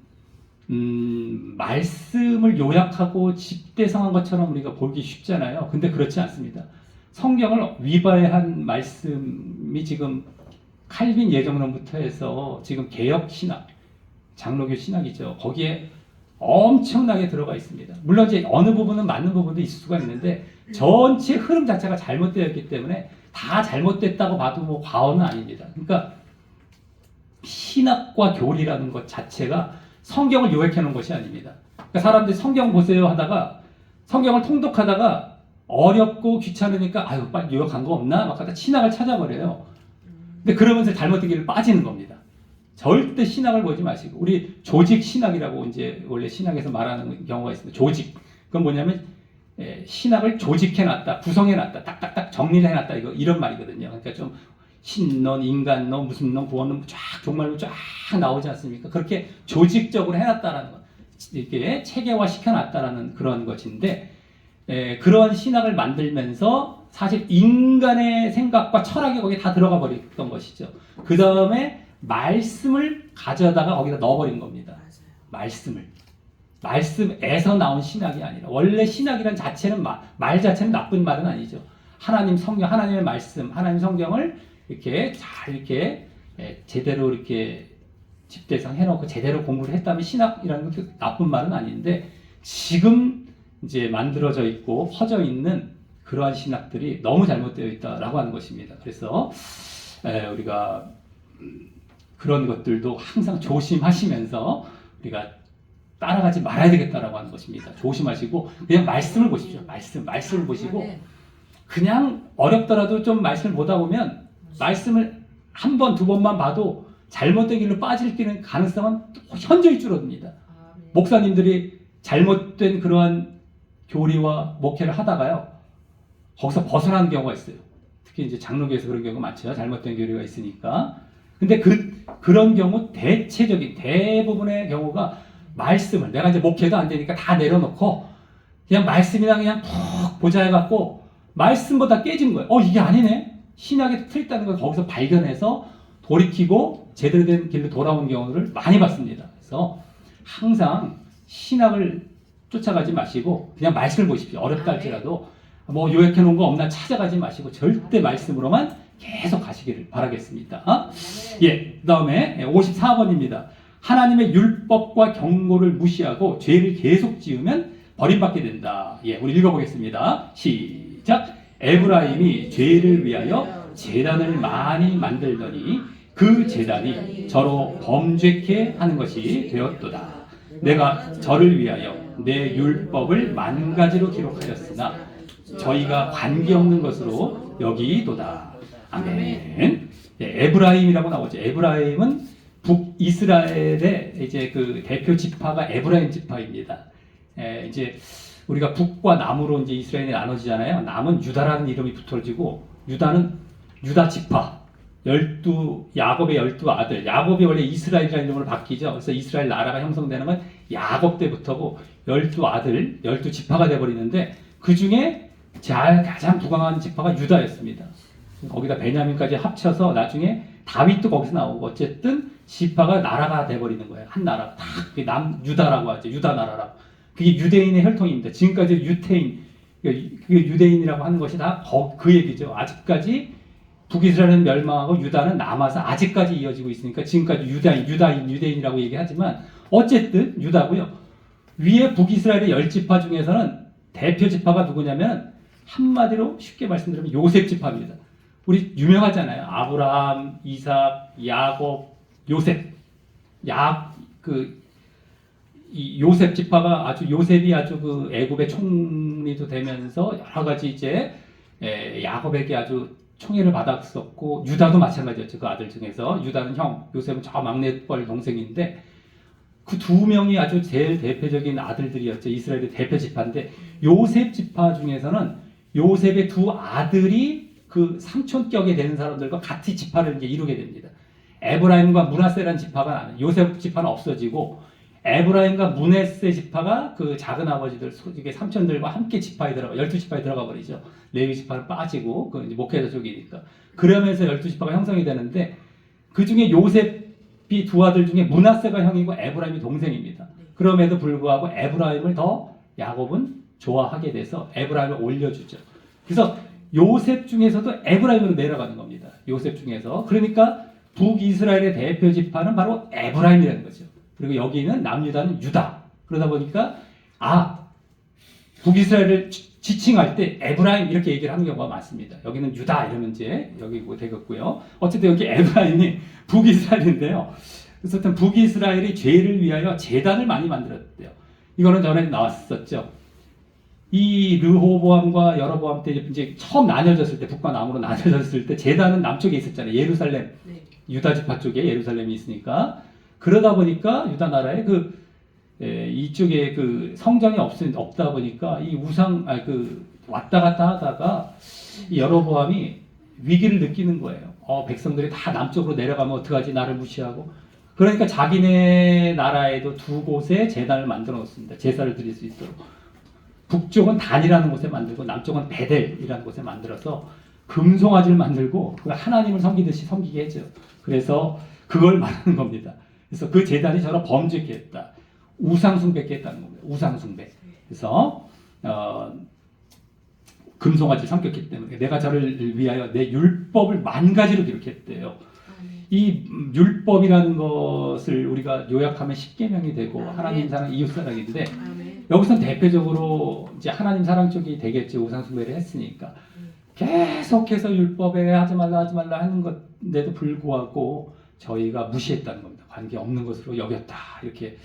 말씀을 요약하고 집대성한 것처럼 우리가 보기 쉽잖아요. 근데 그렇지 않습니다. 성경을 위배한 말씀이 지금 칼빈 예정론부터 해서 지금 개혁 신학, 장로교 신학이죠. 거기에 엄청나게 들어가 있습니다. 물론 이제 어느 부분은 맞는 부분도 있을 수가 있는데 전체 흐름 자체가 잘못되어 있기 때문에 다 잘못됐다고 봐도 과언은 아닙니다. 그러니까 신학과 교리라는 것 자체가 성경을 요약해 놓은 것이 아닙니다. 그러니까 사람들이 성경 보세요 하다가 성경을 통독하다가 어렵고 귀찮으니까 아유 빨리 요약한 거 없나? 막 하다 신학을 찾아버려요. 근데 그러면서 잘못된 길을 빠지는 겁니다. 절대 신학을 보지 마시고 우리 조직 신학이라고 이제 원래 신학에서 말하는 경우가 있습니다. 조직. 그건 뭐냐면 신학을 조직해놨다, 구성해놨다, 딱딱딱 정리를 해놨다 이런 말이거든요. 그러니까 좀 신론, 인간론, 무슨 론, 구원론 쫙 종말로 쫙 나오지 않습니까? 그렇게 조직적으로 해놨다라는 것, 이렇게 체계화 시켜놨다라는 그런 것인데 그런 신학을 만들면서 사실 인간의 생각과 철학이 거기에 다 들어가 버렸던 것이죠. 그 다음에 말씀을 가져다가 거기다 넣어버린 겁니다. 말씀에서 나온 신학이 아니라 원래 신학이란 자체는 말 자체는 나쁜 말은 아니죠. 하나님 성경, 하나님의 말씀, 하나님 성경을 이렇게 잘 이렇게 제대로 이렇게 집대성 해놓고 제대로 공부를 했다면 신학이라는 것도 나쁜 말은 아닌데 지금 이제 만들어져 있고 퍼져 있는 그러한 신학들이 너무 잘못되어 있다라고 하는 것입니다. 그래서 우리가 그런 것들도 항상 조심하시면서 우리가 따라가지 말아야 되겠다라고 하는 것입니다. 조심하시고 그냥 말씀을 보십시오. 말씀을 보시고 그냥 어렵더라도 좀 말씀을 보다 보면 말씀을 한 번, 두 번만 봐도 잘못된 길로 빠질 가능성은 현저히 줄어듭니다. 목사님들이 잘못된 그러한 교리와 목회를 하다가요. 거기서 벗어나는 경우가 있어요. 특히 이제 장로교에서 그런 경우가 많죠. 잘못된 교리가 있으니까. 근데 그런 경우 대부분의 경우가 말씀을 내가 이제 목회도 안 되니까 다 내려놓고 그냥 말씀이나 그냥 푹 보자 해갖고 말씀보다 깨진 거예요. 이게 아니네. 신학에 틀렸다는 걸 거기서 발견해서 돌이키고 제대로 된 길로 돌아온 경우를 많이 봤습니다. 그래서 항상 신학을 쫓아가지 마시고 그냥 말씀을 보십시오. 어렵다 할지라도 뭐 요약해 놓은 거 없나 찾아가지 마시고 절대 말씀으로만 계속 가시기를 바라겠습니다. 그 다음에 54번입니다. 하나님의 율법과 경고를 무시하고 죄를 계속 지으면 버림받게 된다. 우리 읽어보겠습니다. 시작. 에브라임이 죄를 위하여 제단을 많이 만들더니 그 제단이 저로 범죄케 하는 것이 되었도다. 내가 저를 위하여 내 율법을 만 가지로 기록하였으나 저희가 관계없는 것으로 여기도다. 아멘. 에브라임이라고 나오죠. 에브라임은 북이스라엘의 이제 그 대표 지파가 에브라임 지파입니다. 이제 우리가 북과 남으로 이제 이스라엘이 나눠지잖아요. 남은 유다라는 이름이 붙어지고 유다는 유다 지파. 야곱의 12아들. 야곱이 원래 이스라엘이라는 이름으로 바뀌죠. 그래서 이스라엘 나라가 형성되는 건 야곱 때부터고 12아들, 12지파가 돼버리는데 그 중에 가장 부강한 지파가 유다였습니다. 거기다 베냐민까지 합쳐서 나중에 다윗도 거기서 나오고 어쨌든 지파가 나라가 돼버리는 거예요. 한 나라. 다 유다라고 하죠. 유다 나라라고. 그게 유대인의 혈통입니다. 지금까지 유태인, 그게 유대인이라고 하는 것이 다 그 얘기죠. 아직까지 북이스라엘은 멸망하고 유다는 남아서 아직까지 이어지고 있으니까 지금까지 유대인이라고 얘기하지만 어쨌든 유다고요. 위에 북이스라엘의 10지파 중에서는 대표 지파가 누구냐면 한마디로 쉽게 말씀드리면 요셉 지파입니다. 우리 유명하잖아요. 아브라함, 이삭, 야곱, 요셉. 요셉 지파가 요셉이 아주 그 애굽의 총리도 되면서 여러 가지 이제 야곱에게 아주 총애를 받았었고 유다도 마찬가지였죠. 그 아들 중에서 유다는 형, 요셉은 저 막내뻘 동생인데 그 두 명이 아주 제일 대표적인 아들들이었죠. 이스라엘의 대표 지파인데 요셉 지파 중에서는 요셉의 두 아들이 그 삼촌격에 되는 사람들과 같이 지파를 이제 이루게 됩니다. 에브라임과 므낫세라는 지파가 나는 요셉 지파는 없어지고 에브라임과 므낫세 지파가 그 작은 아버지들 이게 삼촌들과 함께 지파에 들어가 12지파에 들어가 버리죠. 레위 지파는 빠지고 그 이제 목회자 쪽이니까 그러면서 12지파가 형성이 되는데 그 중에 요셉이 두 아들 중에 므낫세가 형이고 에브라임이 동생입니다. 그럼에도 불구하고 에브라임을 더 야곱은 좋아하게 돼서 에브라임을 올려주죠. 그래서 요셉 중에서도 에브라임으로 내려가는 겁니다. 요셉 중에서. 그러니까 북이스라엘의 대표 지파는 바로 에브라임이라는 거죠. 그리고 여기는 남유다는 유다. 그러다 보니까 북이스라엘을 지칭할 때 에브라임 이렇게 얘기를 하는 경우가 많습니다. 여기는 유다 이러면 이제 여기 되겠고요. 어쨌든 여기 에브라임이 북이스라엘인데요. 그래서 어떤 북이스라엘이 죄를 위하여 제단을 많이 만들었대요. 이거는 전에 나왔었죠. 이 르호보암과 여로보암 때 이제 처음 나뉘어졌을 때, 북과 남으로 나뉘어졌을 때 제단은 남쪽에 있었잖아요. 예루살렘, 네. 유다 지파 쪽에 예루살렘이 있으니까. 그러다 보니까 유다 나라에 이쪽에 그 성전이 없다 보니까 이 왔다 갔다 하다가 이 여로보암이 위기를 느끼는 거예요. 백성들이 다 남쪽으로 내려가면 어떡하지? 나를 무시하고. 그러니까 자기네 나라에도 두 곳에 제단을 만들어 놓습니다. 제사를 드릴 수 있도록. 북쪽은 단이라는 곳에 만들고 남쪽은 베델이라는 곳에 만들어서 금송아지를 만들고 하나님을 섬기듯이 섬기게 해줘요. 그래서 그걸 말하는 겁니다. 그래서 그 제단이 저를 범죄케 했다. 우상숭배케 했다는 겁니다. 우상숭배. 그래서 금송아지를 섬겼기 때문에 내가 저를 위하여 내 율법을 만 가지로 기록했대요. 이 율법이라는 것을 우리가 요약하면 십계명이 되고 하나님 사랑, 이웃 사랑인데 여기서는 대표적으로 이제 하나님 사랑 쪽이 되겠죠. 우상 숭배를 했으니까 계속해서 율법에 하지 말라 하는 건데도 불구하고 저희가 무시했다는 겁니다. 관계 없는 것으로 여겼다 이렇게.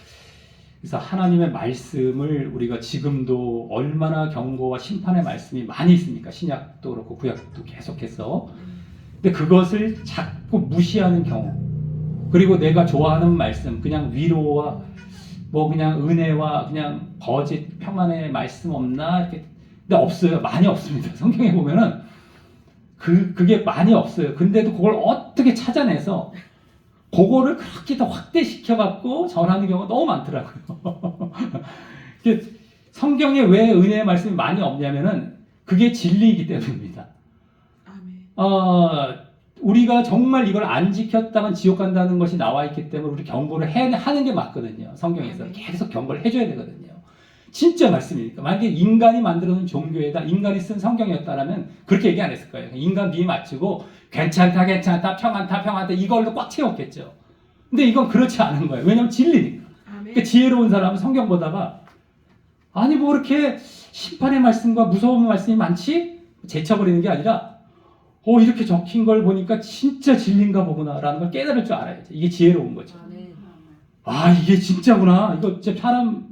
그래서 하나님의 말씀을 우리가 지금도 얼마나 경고와 심판의 말씀이 많이 있습니까? 신약도 그렇고 구약도 계속해서. 근데 그것을 자꾸 무시하는 경우, 그리고 내가 좋아하는 말씀, 그냥 위로와 그냥 은혜와 그냥 거짓 평안의 말씀 없나 이렇게. 근데 없어요. 많이 없습니다. 성경에 보면은 그게 많이 없어요. 근데도 그걸 어떻게 찾아내서 그거를 그렇게 더 확대시켜 갖고 전하는 경우가 너무 많더라고요. 성경에 왜 은혜의 말씀이 많이 없냐면은 그게 진리이기 때문입니다. 우리가 정말 이걸 안 지켰다면 지옥 간다는 것이 나와 있기 때문에 우리 경고를 하는 게 맞거든요. 성경에서 계속 경고를 해줘야 되거든요. 진짜 말씀이니까. 만약에 인간이 만들어놓은 종교에다 인간이 쓴 성경이었다면 그렇게 얘기 안 했을 거예요. 인간 비위 맞추고 괜찮다 평안다 이걸로 꽉 채웠겠죠. 근데 이건 그렇지 않은 거예요. 왜냐하면 진리니까. 그러니까 지혜로운 사람은 성경 보다가 아니 뭐 이렇게 심판의 말씀과 무서운 말씀이 많지? 제쳐버리는 게 아니라 이렇게 적힌 걸 보니까 진짜 진리인가 보구나라는 걸 깨달을 줄 알아야죠. 이게 지혜로운 거죠. 이게 진짜구나. 이거 진짜 사람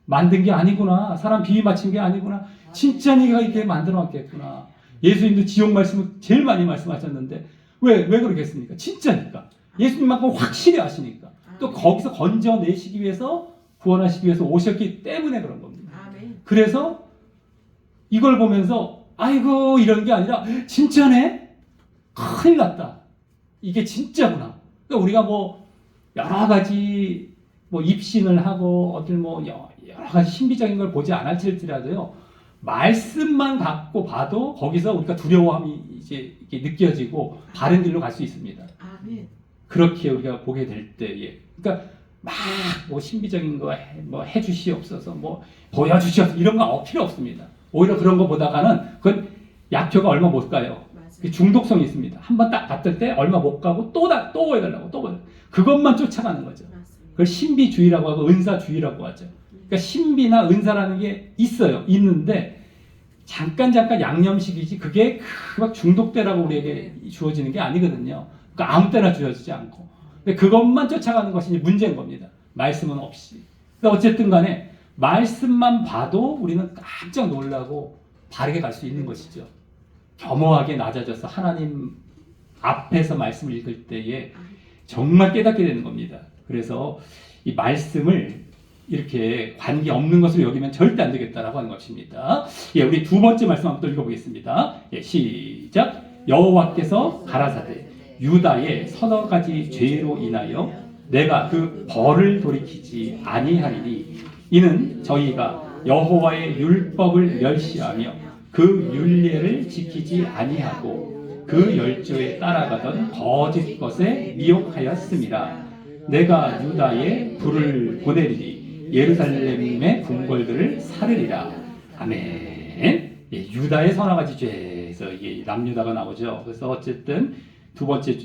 만든 게 아니구나. 사람 비위 맞춘 게 아니구나. 진짜 네가 이렇게 만들어 놨겠구나. 예수님도 지옥 말씀을 제일 많이 말씀하셨는데 왜 그러겠습니까? 진짜니까. 예수님만큼 확실히 아시니까. 또 거기서 건져내시기 위해서 구원하시기 위해서 오셨기 때문에 그런 겁니다. 그래서 이걸 보면서 아이고 이런 게 아니라 진짜네? 큰일 났다. 이게 진짜구나. 그러니까 우리가 여러 가지 입신을 하고 여러 가지 신비적인 걸 보지 않을지라도요. 말씀만 갖고 봐도 거기서 우리가 두려워함이 이제 이렇게 느껴지고 바른 길로 갈 수 있습니다. 그렇게 우리가 보게 될 때에, 그러니까 신비적인 거 해주시옵소서, 보여주시옵소서 이런 거 필요 없습니다. 오히려 그런 거 보다가는 그건 약효가 얼마 못 가요. 중독성이 있습니다. 한번 딱 봤을 때 얼마 못 가고 또 해달라고 그것만 쫓아가는 거죠. 그걸 신비주의라고 하고 은사주의라고 하죠. 그러니까 신비나 은사라는 게 있는데 잠깐 양념식이지 그게 막 중독되라고 우리에게 주어지는 게 아니거든요. 그러니까 아무 때나 주어지지 않고. 근데 그것만 쫓아가는 것이 이제 문제인 겁니다. 말씀은 없이. 그러니까 어쨌든 간에 말씀만 봐도 우리는 깜짝 놀라고 바르게 갈 수 있는 것이죠. 겸허하게 낮아져서 하나님 앞에서 말씀을 읽을 때에 정말 깨닫게 되는 겁니다. 그래서 이 말씀을 이렇게 관계 없는 것을 여기면 절대 안 되겠다라고 하는 것입니다. 우리 두 번째 말씀 한번 또 읽어보겠습니다. 시작. 여호와께서 가라사대 유다의 서너 가지 죄로 인하여 내가 그 벌을 돌이키지 아니하리니 이는 저희가 여호와의 율법을 멸시하며 그 율례를 지키지 아니하고 그 열조에 따라가던 거짓 것에 미혹하였습니다. 내가 유다에 불을 보내리니 예루살렘의 궁궐들을 사르리라. 아멘. 유다의 서너 가지 죄에서 이게 남유다가 나오죠. 그래서 어쨌든 두 번째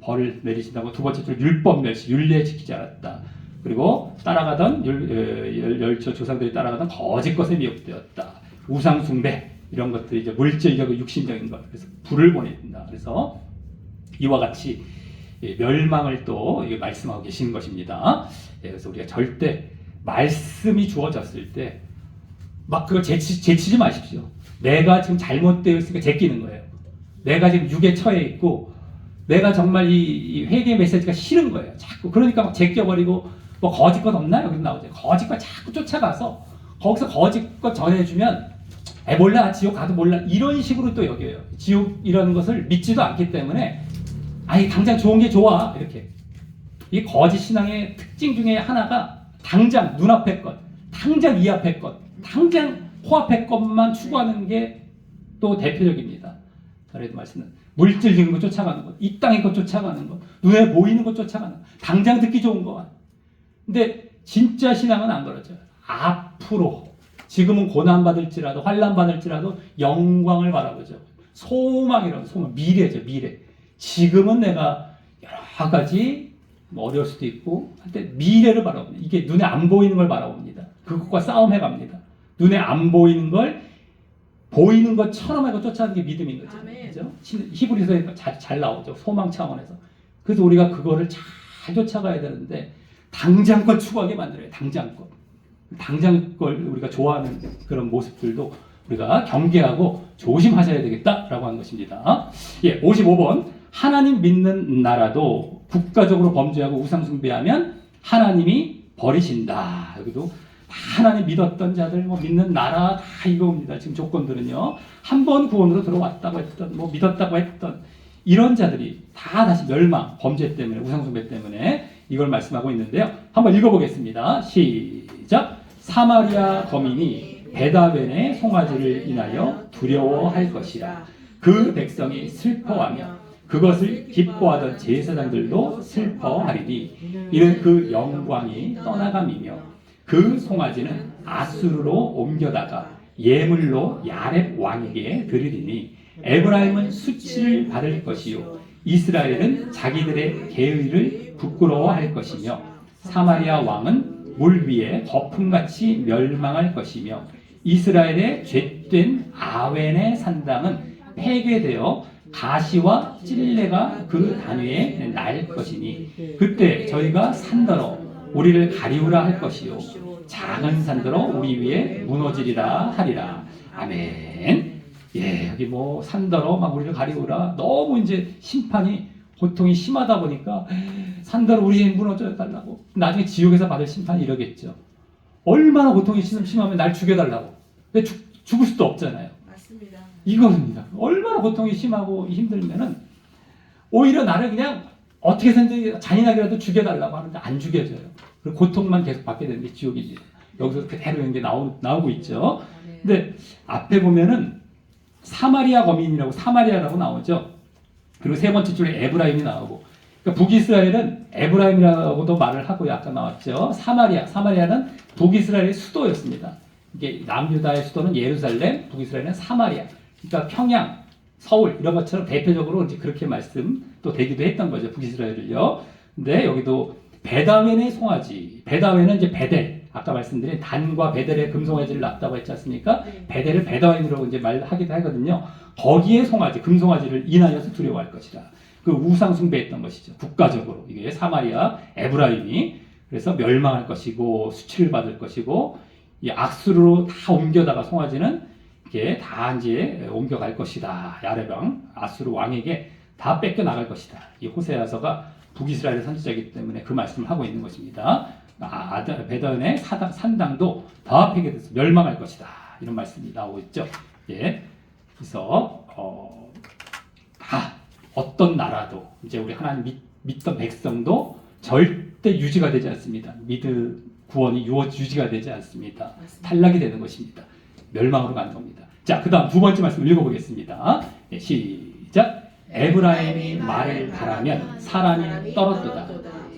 벌을 내리신다고 두 번째 줄 율법 멸시, 율례 지키지 않았다. 그리고 따라가던 열조 조상들이 따라가던 거짓 것에 미혹되었다. 우상 숭배 이런 것들이 이제 물질적이고 육신적인 것. 그래서 불을 보낸다. 그래서 이와 같이 멸망을 또 말씀하고 계시는 것입니다. 그래서 우리가 절대 말씀이 주어졌을 때 막 그걸 제치지 마십시오. 내가 지금 잘못되어 있으니까 제끼는 거예요. 내가 지금 육에 처해 있고 내가 정말 이 회개 메시지가 싫은 거예요. 자꾸 그러니까 막 제껴버리고 뭐 거짓것 없나? 여기 나오죠. 거짓것 자꾸 쫓아가서 거기서 거짓것 전해주면 몰라 지옥 가도 몰라 이런 식으로 또 여겨요. 지옥이라는 것을 믿지도 않기 때문에 아니 당장 좋은 게 좋아 이렇게. 이 거짓 신앙의 특징 중에 하나가 당장 눈앞의 것, 당장 이 앞의 것, 당장 코앞의 것만 추구하는 게 또 대표적입니다. 전에도 말씀은 물질적인 것 쫓아가는 것, 이 땅의 것 쫓아가는 것, 눈에 보이는 것 쫓아가는 것, 당장 듣기 좋은 것. 근데 진짜 신앙은 안 그러죠. 앞으로 지금은 고난 받을지라도 환난 받을지라도 영광을 바라보죠. 소망이라는 소망, 미래죠, 미래. 지금은 내가 여러 가지 어려울 수도 있고 한때 미래를 바라봅니다. 이게 눈에 안 보이는 걸 바라봅니다. 그것과 싸움해 갑니다. 눈에 안 보이는 걸 보이는 것처럼 하고 쫓아가는 게 믿음인 거죠. 그죠? 히브리서에 잘 나오죠. 소망 차원에서. 그래서 우리가 그거를 잘 쫓아가야 되는데 당장 걸 추구하게 만들어요. 당장 걸. 당장 걸 우리가 좋아하는 그런 모습들도 우리가 경계하고 조심하셔야 되겠다라고 하는 것입니다. 55번. 하나님 믿는 나라도 국가적으로 범죄하고 우상 숭배하면 하나님이 버리신다. 여기도 하나님 믿었던 자들, 믿는 나라 다 이겁니다. 지금 조건들은요. 한 번 구원으로 들어왔다고 했던, 믿었다고 했던 이런 자들이 다 다시 멸망, 범죄 때문에, 우상 숭배 때문에 이걸 말씀하고 있는데요. 한번 읽어보겠습니다. 시작. 사마리아 거민이 베다벤의 송아지를 인하여 두려워할 것이라. 그 백성이 슬퍼하며 그것을 기뻐하던 제사장들도 슬퍼하리니 이는 그 영광이 떠나감이며 그 송아지는 아수르로 옮겨다가 예물로 야렙 왕에게 드리리니 에브라임은 수치를 받을 것이요 이스라엘은 자기들의 계의를 부끄러워할 것이며 사마리아 왕은 물 위에 거품같이 멸망할 것이며 이스라엘의 죄된 아웬의 산당은 폐괴되어 가시와 찔레가 그 단위에 날 것이니 그때 저희가 산더러 우리를 가리우라 할 것이요 작은 산더러 우리 위에 무너지리라 하리라. 아멘. 여기 산더러 막 우리를 가리우라. 너무 이제 심판이 고통이 심하다 보니까 산더러 우리 위에 무너져 달라고. 나중에 지옥에서 받을 심판이 이러겠죠. 얼마나 고통이 심하면 날 죽여달라고. 근데 죽을 수도 없잖아요. 맞습니다. 이겁니다. 얼마나 고통이 심하고 힘들면은 오히려 나를 그냥 어떻게 해서든 잔인하게라도 죽여달라고 하는데 안 죽여져요. 그리고 고통만 계속 받게 되는 게 지옥입니다. 여기서 그대로 이런 게 나오고 있죠. 근데 앞에 보면은 사마리아 거민이라고 사마리아라고 나오죠. 그리고 세 번째 줄에 에브라임이 나오고. 그러니까 북이스라엘은 에브라임이라고도 말을 하고 아까 나왔죠. 사마리아는 북이스라엘의 수도였습니다. 이게 남유다의 수도는 예루살렘, 북이스라엘은 사마리아. 그러니까 평양, 서울 이런 것처럼 대표적으로 이제 그렇게 말씀 또 되기도 했던 거죠. 북이스라엘을요. 근데 여기도 베다웬의 송아지. 베다웬은 이제 베델. 아까 말씀드린 단과 베델의 금송아지를 낳았다고 했지 않습니까? 네. 베델을 베다웬이라고 이제 말하기도 하거든요. 거기에 송아지, 금송아지를 인하여서 두려워할 것이다. 그 우상 숭배했던 것이죠. 국가적으로. 이게 사마리아, 에브라임이. 그래서 멸망할 것이고, 수치를 받을 것이고, 이 악수르로 다 옮겨다가 송아지는 이게 다 이제 옮겨갈 것이다. 야레방, 아수르 왕에게 다 뺏겨 나갈 것이다. 이 호세아서가 북이스라엘의 선지자이기 때문에 그 말씀을 하고 있는 것입니다. 베다웬의 산당도 다 폐괴돼서 멸망할 것이다. 이런 말씀이 나오고 있죠. 그래서 다 어떤 나라도 이제 우리 하나님 믿던 백성도 절대 유지가 되지 않습니다. 구원이 유지가 되지 않습니다. 탈락이 되는 것입니다. 멸망으로 가는 겁니다. 자, 그 다음 두 번째 말씀 읽어보겠습니다. 시작. 에브라임이 말을 바라면 사람이 떨어뜨다.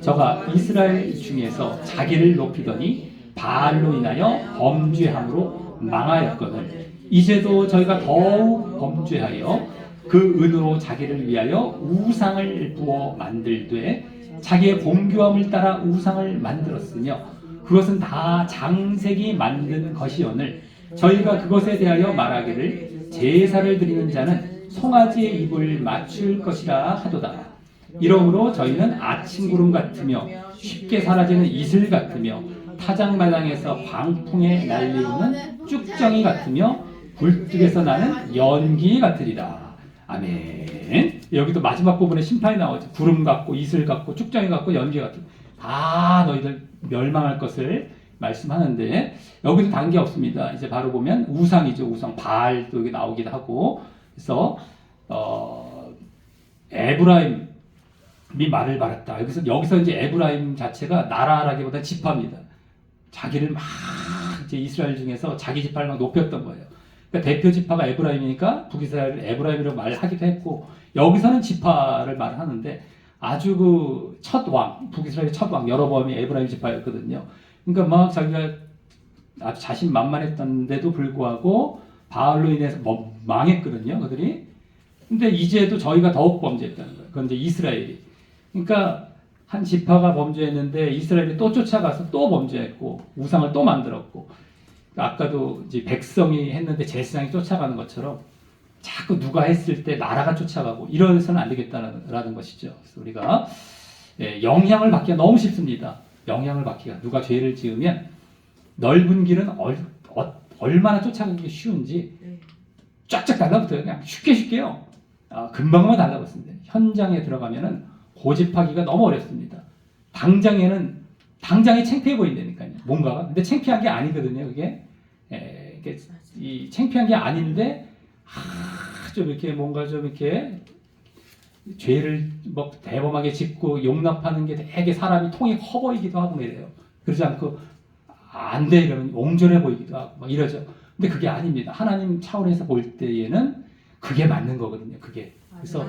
저가 이스라엘 중에서 자기를 높이더니 바알로 인하여 범죄함으로 망하였거늘 이제도 저희가 더욱 범죄하여 그 은으로 자기를 위하여 우상을 부어 만들되 자기의 공교함을 따라 우상을 만들었으며 그것은 다 장색이 만든 것이오늘 저희가 그것에 대하여 말하기를 제사를 드리는 자는 송아지의 입을 맞출 것이라 하도다. 이러므로 저희는 아침 구름 같으며 쉽게 사라지는 이슬 같으며 타작마당에서 광풍에 날리우는 쭉정이 같으며 굴뚝에서 나는 연기 같으리라. 아멘. 여기도 마지막 부분에 심판이 나오죠. 구름 같고 이슬 같고 쭉정이 같고 연기 같고 다 너희들 멸망할 것을 말씀하는데 여기도 단계 없습니다. 이제 바로 보면 우상이죠. 우상 바알도 여기 나오기도 하고 그래서 에브라임이 말을 바랐다. 여기서 이제 에브라임 자체가 나라라기보다 지파입니다. 자기를 막 이제 이스라엘 중에서 자기 지파를 막 높였던 거예요. 그러니까 대표 지파가 에브라임이니까 북이스라엘을 에브라임이라고 말하기도 했고 여기서는 지파를 말하는데 아주 그 첫 왕, 북이스라엘의 첫 왕 여로보암이 에브라임 지파였거든요. 그러니까 막 자기가 아주 자신만만했던데도 불구하고 바알로 인해서 망했거든요. 그들이. 근데 이제도 저희가 더욱 범죄했다는 거예요. 그건 이제 이스라엘이. 그러니까 한 지파가 범죄했는데 이스라엘이 또 쫓아가서 또 범죄했고 우상을 또 만들었고 아까도 이제 백성이 했는데 제사장이 쫓아가는 것처럼 자꾸 누가 했을 때 나라가 쫓아가고 이러서는 안 되겠다라는 것이죠. 그래서 우리가 영향을 받기가 너무 쉽습니다. 영향을 받기가 누가 죄를 지으면 넓은 길은 얼마나 쫓아가기 쉬운지 쫙쫙 달라붙어요. 그냥 쉽게요. 금방만 달라붙습니다. 현장에 들어가면은 고집하기가 너무 어렵습니다. 당장에 창피해 보인다니까요. 뭔가가. 근데 창피한 게 아니거든요. 그게 이 창피한 게 아닌데 좀 이렇게 뭔가 좀 이렇게 죄를 뭐 대범하게 짓고 용납하는 게 되게 사람이 통이 커 보이기도 하고 이래요. 그러지 않고 안 돼 이러면 옹졸해 보이기도 하고 막 이러죠. 근데 그게 아닙니다. 하나님 차원에서 볼 때에는 그게 맞는 거거든요. 그게. 그래서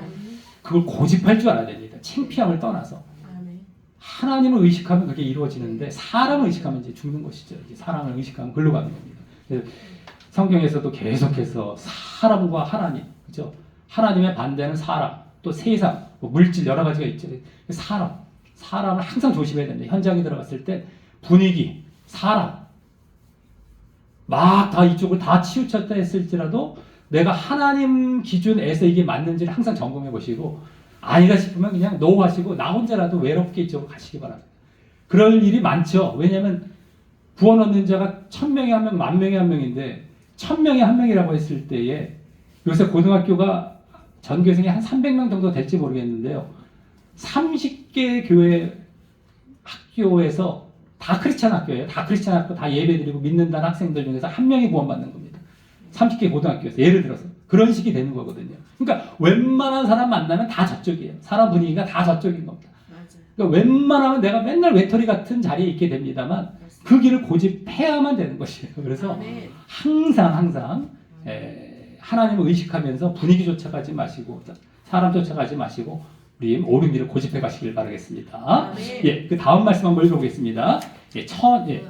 그걸 고집할 줄 알아야 됩니다. 창피함을 떠나서. 하나님을 의식하면 그게 이루어지는데 사람을 의식하면 이제 죽는 것이죠. 이제 사람을 의식하면 글로 가는 겁니다. 그래서 성경에서도 계속해서 사람과 하나님, 그죠? 하나님의 반대는 사람, 또 세상, 뭐 물질 여러 가지가 있죠. 사람을 항상 조심해야 됩니다. 현장에 들어갔을 때 분위기, 사람, 막 다 이쪽을 다 치우쳤다 했을지라도 내가 하나님 기준에서 이게 맞는지를 항상 점검해 보시고 아니다 싶으면 그냥 노하시고 나 혼자라도 외롭게 이쪽으로 가시기 바랍니다. 그럴 일이 많죠. 왜냐하면 구원 얻는 자가 1000명에 1명, 10,000명에 1명인데 1000명에 1명이라고 했을 때에 요새 고등학교가 전교생이 한 300명 정도 될지 모르겠는데요. 30개 교회 학교에서 다 크리스찬 학교예요. 다 크리스찬 학교 다 예배드리고 믿는다는 학생들 중에서 1명이 구원받는 겁니다. 30개 고등학교에서 예를 들어서 그런 식이 되는 거거든요. 그러니까 웬만한 사람 만나면 다 저쪽이에요. 사람 분위기가 다 저쪽인 겁니다. 그러니까 웬만하면 내가 맨날 외톨이 같은 자리에 있게 됩니다만 그 길을 고집해야만 되는 것이에요. 그래서 항상 하나님을 의식하면서 분위기 쫓아가지 마시고 사람 쫓아가지 마시고 우리 옳은 길을 고집해 가시길 바라겠습니다. 예, 그 다음 말씀 한번 읽어보겠습니다.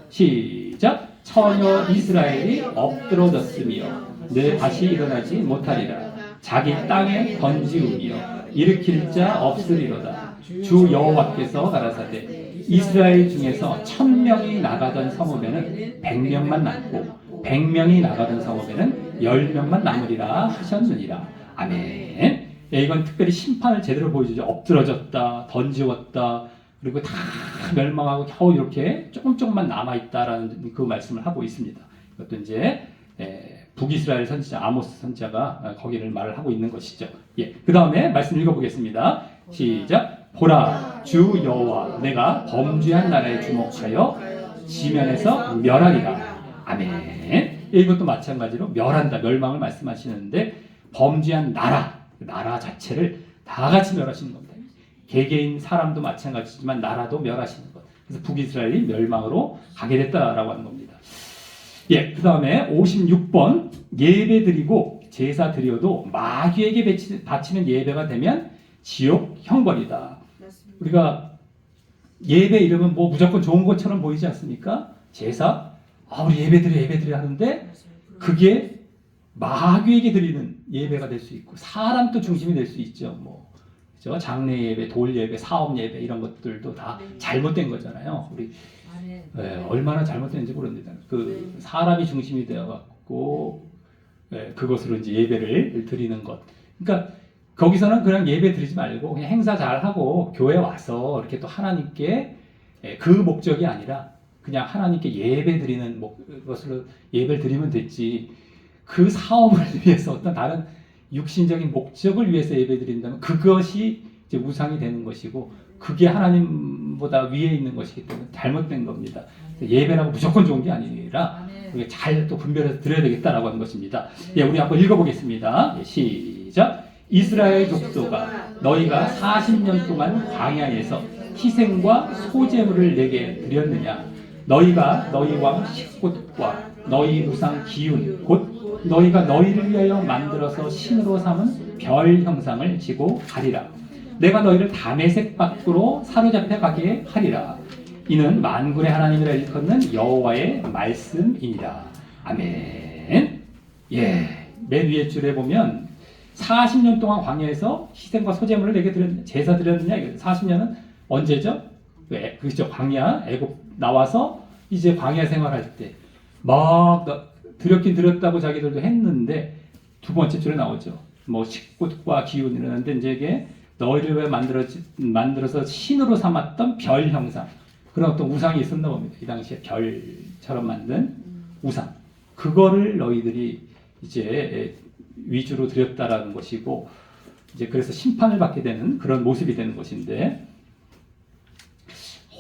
시작. 처녀 이스라엘이 엎드러졌으며 다시 일어나지 못하리라. 자기 땅에 던지우며 일으킬 자 없으리로다. 주 여호와께서 가라사대 이스라엘 중에서 1000명이 나가던 성읍에는 100명만 남고 100명이 나가던 성읍에는 10명만 남으리라 하셨느니라. 아멘. 예, 이건 특별히 심판을 제대로 보여주죠. 엎드러졌다, 던지웠다, 그리고 다 멸망하고 겨우 이렇게 조금만 남아있다라는 그 말씀을 하고 있습니다. 이것도 이제 북이스라엘 선지자 아모스 선지자가 거기를 말을 하고 있는 것이죠. 예, 그 다음에 말씀 읽어보겠습니다. 시작. 보라, 주 여호와 내가 범죄한 나라에 주목하여 지면에서 멸하리라. 아멘. 예, 이것도 마찬가지로 멸한다, 멸망을 말씀하시는데 범죄한 나라 자체를 다 같이 멸하시는 겁니다. 개개인 사람도 마찬가지지만 나라도 멸하시는 것. 그래서 북이스라엘이 멸망으로 가게 됐다라고 하는 겁니다. 예, 그 다음에 56번 예배 드리고 제사 드려도 마귀에게 바치는 예배가 되면 지옥 형벌이다. 우리가 예배 이러면 뭐 무조건 좋은 것처럼 보이지 않습니까? 제사, 우리 예배 드려 하는데 그게 마귀에게 드리는 예배가 될 수 있고 사람도 중심이 될 수 있죠. 뭐 그죠? 장례 예배, 돌 예배, 사업 예배 이런 것들도 다 잘못된 거잖아요. 우리 얼마나 잘못된지 모릅니다. 사람이 중심이 되어 갖고 그것으로 이제 예배를 드리는 것. 그러니까 거기서는 그냥 예배 드리지 말고 그냥 행사 잘 하고 교회 와서 이렇게 또 하나님께 그 목적이 아니라 그냥 하나님께 예배 드리는 것으로 예배를 드리면 됐지. 그 사업을 위해서 어떤 다른 육신적인 목적을 위해서 예배 드린다면 그것이 이제 우상이 되는 것이고 그게 하나님보다 위에 있는 것이기 때문에 잘못된 겁니다. 예배라고 무조건 좋은 게 아니라 그게 잘 또 분별해서 드려야 되겠다라고 하는 것입니다. 예, 우리 한번 읽어보겠습니다. 예, 시작. 이스라엘 족속아, 너희가 40년 동안 광야에서 희생과 소제물을 내게 드렸느냐? 너희가 너희 왕 식곳과 너희 우상 기운 곧 너희가 너희를 위하여 만들어서 신으로 삼은 별 형상을 지고 가리라. 내가 너희를 다메섹 밖으로 사로잡혀 가게 하리라. 이는 만군의 하나님이라 일컫는 여호와의 말씀이니라. 아멘. 예, 맨 위에 줄에 보면 40년 동안 광야에서 희생과 소제물을 내게 드렸느냐, 제사 드렸느냐. 40년은 언제죠? 그죠? 광야 애굽 나와서 이제 광야 생활할 때 막 드렸긴 드렸다고 자기들도 했는데 두 번째 줄에 나오죠. 뭐 식굿과 기운 이러는데 이제 이게 너희를 왜 만들어서 신으로 삼았던 별 형상, 그런 어떤 우상이 있었나 봅니다. 이 당시에 별처럼 만든 우상, 그거를 너희들이 이제 위주로 드렸다라는 것이고, 이제 그래서 심판을 받게 되는 그런 모습이 되는 것인데,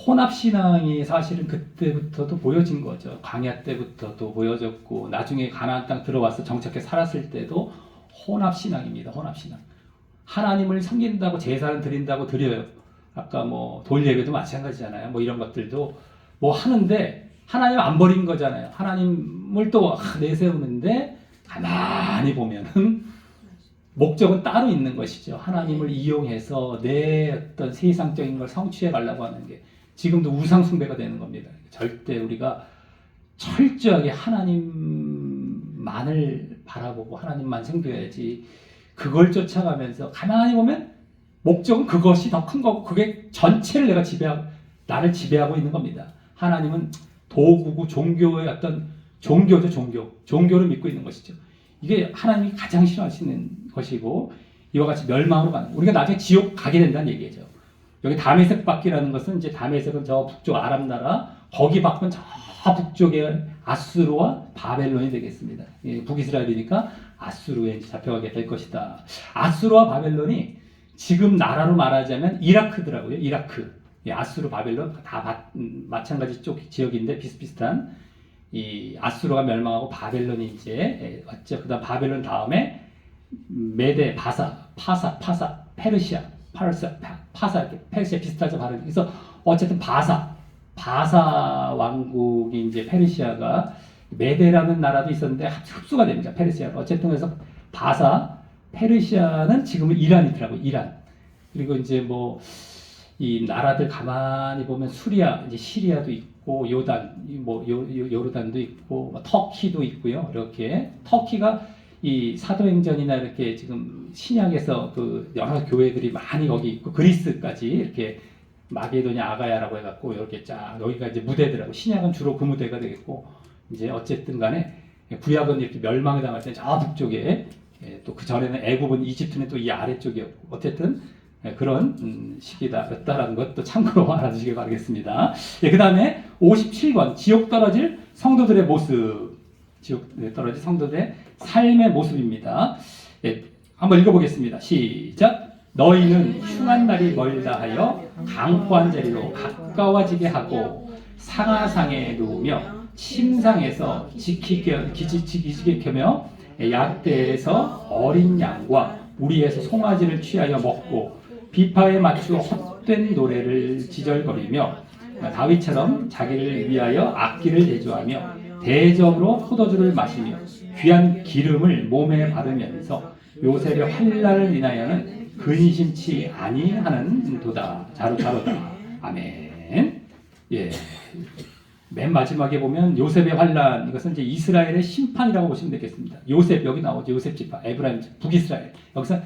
혼합신앙이 사실은 그때부터도 보여진 거죠. 광야 때부터도 보여졌고, 나중에 가나안 땅 들어와서 정착해 살았을 때도 혼합신앙입니다. 혼합신앙. 하나님을 섬긴다고 제사를 드린다고 드려요. 아까 뭐 돌예배도 마찬가지잖아요. 뭐 이런 것들도 뭐 하는데 하나님 안 버린 거잖아요. 하나님을 또 내세우는데 가만히 보면은 목적은 따로 있는 것이죠. 하나님을 이용해서 내 어떤 세상적인 걸 성취해 가려고 하는 게 지금도 우상 숭배가 되는 겁니다. 절대 우리가 철저하게 하나님만을 바라보고 하나님만 섬겨야지, 그걸 쫓아가면서 가만히 보면 목적은 그것이 더 큰 거고 그게 전체를 나를 지배하고 있는 겁니다. 하나님은 도구고 종교의 어떤 종교죠. 종교를 믿고 있는 것이죠. 이게 하나님이 가장 싫어하시는 것이고 이와 같이 멸망으로 가는, 우리가 나중에 지옥 가게 된다는 얘기죠. 여기 다메섹 밖이라는 것은 이제 다메섹은 저 북쪽 아람 나라, 거기 밖은 저 북쪽에 아수르와 바벨론이 되겠습니다. 북이스라엘이니까 아수르에 잡혀가게 될 것이다. 아수르와 바벨론이 지금 나라로 말하자면 이라크더라고요. 이라크. 아수르, 바벨론 다 마찬가지 쪽 지역인데 비슷비슷한, 이 아수르가 멸망하고 바벨론이 이제 왔죠. 그다음 바벨론 다음에 메데, 파사, 페르시아, 파사, 페르시아 비슷하죠. 발음. 그래서 어쨌든 바사 왕국이 이제 페르시아가, 메데라는 나라도 있었는데 흡수가 됩니다. 페르시아가. 어쨌든 그래서 페르시아는 지금은 이란이더라고요. 이란. 그리고 이제 뭐 이 나라들 가만히 보면 이제 시리아도 있고 요단, 요르단도 있고 뭐 터키도 있고요. 이렇게 터키가 이 사도행전이나 이렇게 지금 신약에서 그 여러 교회들이 많이 거기 있고, 그리스까지 이렇게 마게도냐 아가야라고 해갖고 이렇게 쫙 여기가 이제 무대더라고. 신약은 주로 그 무대가 되겠고, 이제 어쨌든 간에 구약은 이렇게 멸망을 당할 때 저 북쪽에, 또 그 전에는 애굽은 이집트는 또 이 아래쪽이었고, 어쨌든 그런 시기다였다라는 것도 참고로 알아두시기 바라겠습니다. 그 다음에 57권 지옥 떨어질 성도들의 모습, 지옥에 떨어질 성도들의 삶의 모습입니다. 한번 읽어보겠습니다. 시작. 너희는 흉한 날이 멀다 하여 강포한 자리로 가까워지게 하고 상하상에 누우며 침상에서 기지개 켜며 약대에서 어린 양과 우리에서 송아지를 취하여 먹고 비파에 맞추어 헛된 노래를 지절거리며 다윗처럼 자기를 위하여 악기를 제조하며 대접으로 포도주를 마시며 귀한 기름을 몸에 바르면서 요셉의 환난을 인하여는 근심치 아니하는 도다. 자로다. 아멘. 예. 맨 마지막에 보면 요셉의 환난, 이것은 이제 이스라엘의 심판이라고 보시면 되겠습니다. 요셉, 여기 나오죠. 요셉 지파, 에브라임, 북이스라엘. 여기서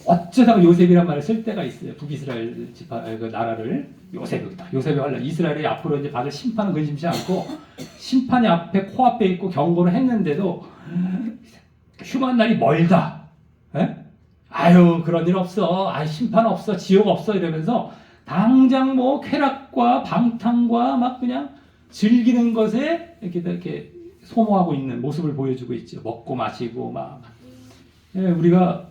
어쩌다가 요셉이란 말을 쓸 때가 있어요. 북이스라엘 지파, 그 나라를 요셉이다. 요셉의 환난. 이스라엘이 앞으로 이제 받을 심판은 근심치 않고, 심판이 앞에 코앞에 있고 경고를 했는데도 흉한 날이 멀다. 에? 아유 그런 일 없어, 아유 심판 없어, 지옥 없어 이러면서 당장 뭐 쾌락과 방탕과 막 그냥 즐기는 것에 이렇게 소모하고 있는 모습을 보여주고 있죠. 먹고 마시고 막. 예, 우리가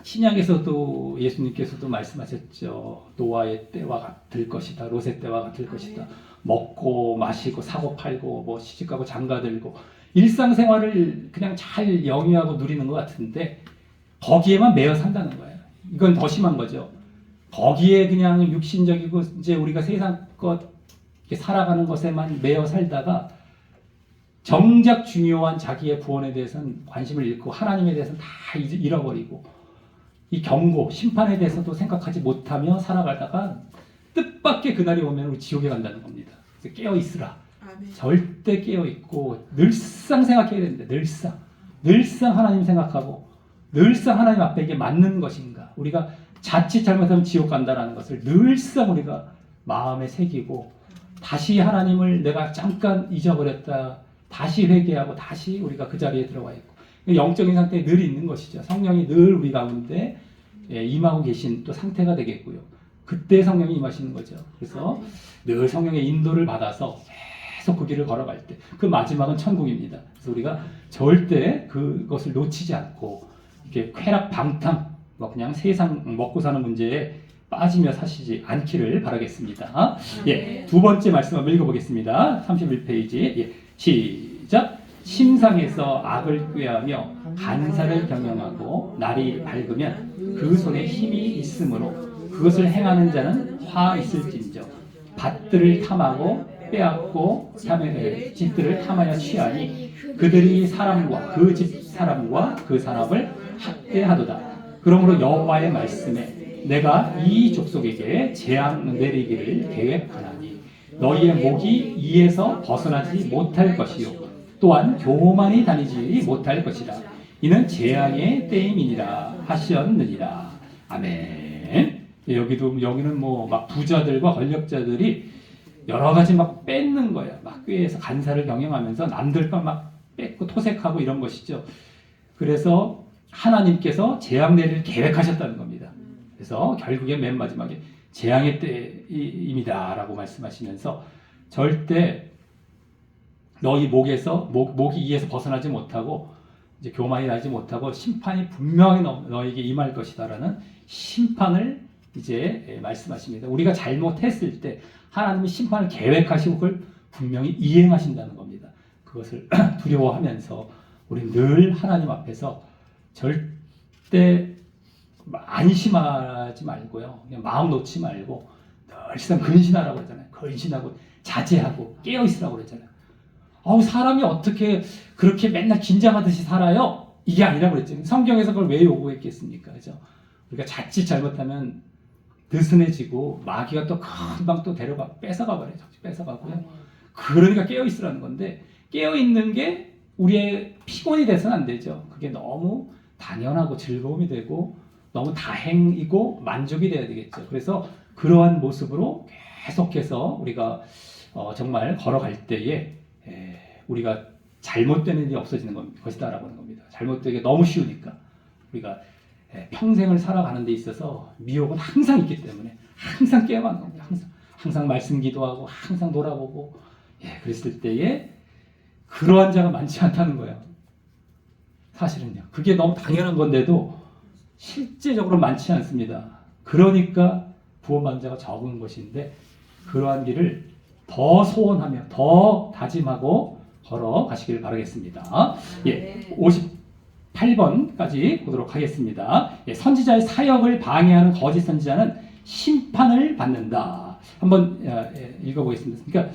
신약에서도 예수님께서도 말씀하셨죠. 노아의 때와 같을 것이다. 롯의 때와 같을 것이다. 먹고 마시고 사고 팔고 뭐 시집가고 장가들고 일상생활을 그냥 잘 영위하고 누리는 것 같은데 거기에만 매여 산다는 거예요. 이건 더 심한 거죠. 거기에 그냥 육신적이고 이제 우리가 세상 것 살아가는 것에만 매여 살다가 정작 중요한 자기의 구원에 대해서는 관심을 잃고 하나님에 대해서는 다 잃어버리고 이 경고, 심판에 대해서도 생각하지 못하며 살아가다가 뜻밖의 그날이 오면 우리 지옥에 간다는 겁니다. 그래서 깨어 있으라. 아멘. 절대 깨어 있고 늘상 생각해야 됩니다. 늘상 하나님 생각하고 늘상 하나님 앞에 이게 맞는 것인가. 우리가 자칫 잘못하면 지옥 간다라는 것을 늘상 우리가 마음에 새기고 다시 하나님을 내가 잠깐 잊어버렸다. 다시 회개하고 다시 우리가 그 자리에 들어와 있고 영적인 상태에 늘 있는 것이죠. 성령이 늘 우리 가운데 임하고 계신 또 상태가 되겠고요. 그때 성령이 임하시는 거죠. 그래서 늘 성령의 인도를 받아서 계속 그 길을 걸어갈 때 그 마지막은 천국입니다. 그래서 우리가 절대 그것을 놓치지 않고 이렇게 쾌락 방탕 뭐 그냥 세상 먹고 사는 문제에 빠지며 사시지 않기를 바라겠습니다. 예, 두 번째 말씀 한번 읽어보겠습니다. 31페이지. 예, 시작. 심상에서 악을 꾀하며 간사를 경영하고 날이 밝으면 그 손에 힘이 있으므로 그것을 행하는 자는 화 있을진저 밭들을 탐하고 빼앗고 집들을 탐하여 취하니 그들이 사람과 그 집 사람과 그 사람을 학대하도다. 그러므로 여호와의 말씀에 내가 이 족속에게 재앙 내리기를 계획하나니 너희의 목이 이에서 벗어나지 못할 것이요 또한 교만이 다니지 못할 것이다. 이는 재앙의 때임이니라 하셨느니라. 아멘. 여기는 뭐 막 부자들과 권력자들이 여러 가지 막 뺏는 거야. 막 꾀해서 간사를 경영하면서 남들 것 막 뺏고 토색하고 이런 것이죠. 그래서 하나님께서 재앙 내릴 계획하셨다는 겁니다. 그래서 결국에 맨 마지막에 재앙의 때임이다라고 말씀하시면서 절대 너희 목이 이에서 벗어나지 못하고 이제 교만이 나지 못하고 심판이 분명히 너에게 임할 것이다라는 심판을 이제 말씀하십니다. 우리가 잘못했을 때 하나님이 심판을 계획하시고 그걸 분명히 이행하신다는 겁니다. 그것을 두려워하면서 우리 늘 하나님 앞에서 절대 안심하지 말고요. 그냥 마음 놓지 말고 늘상 근신하라고 그러잖아요. 근신하고 자제하고 깨어 있으라고 그러잖아요. 사람이 어떻게 그렇게 맨날 긴장하듯이 살아요? 이게 아니라고 그랬죠. 성경에서 그걸 왜 요구했겠습니까? 그죠? 우리가 자칫 잘못하면 느슨해지고 마귀가 또 금방 또 뺏어가 버려요. 뺏어가고요. 그러니까 깨어 있으라는 건데 깨어 있는 게 우리의 피곤이 돼서는 안 되죠. 그게 너무 당연하고 즐거움이 되고 너무 다행이고 만족이 돼야 되겠죠. 그래서 그러한 모습으로 계속해서 우리가 정말 걸어갈 때에 우리가 잘못되는 일이 없어지는 것이다라고 하는 겁니다. 잘못되기 너무 쉬우니까 우리가 평생을 살아가는 데 있어서 미혹은 항상 있기 때문에 항상 깨어만 겁니다. 항상 말씀 기도하고 항상 돌아보고 그랬을 때에 그러한 자가 많지 않다는 거예요. 사실은요. 그게 너무 당연한 건데도 실제적으로 많지 않습니다. 그러니까 구원받은 자가 적은 것인데 그러한 길을 더 소원하며 더 다짐하고 걸어가시길 바라겠습니다. 58번까지 보도록 하겠습니다. 선지자의 사역을 방해하는 거짓 선지자는 심판을 받는다. 한번 읽어보겠습니다. 그러니까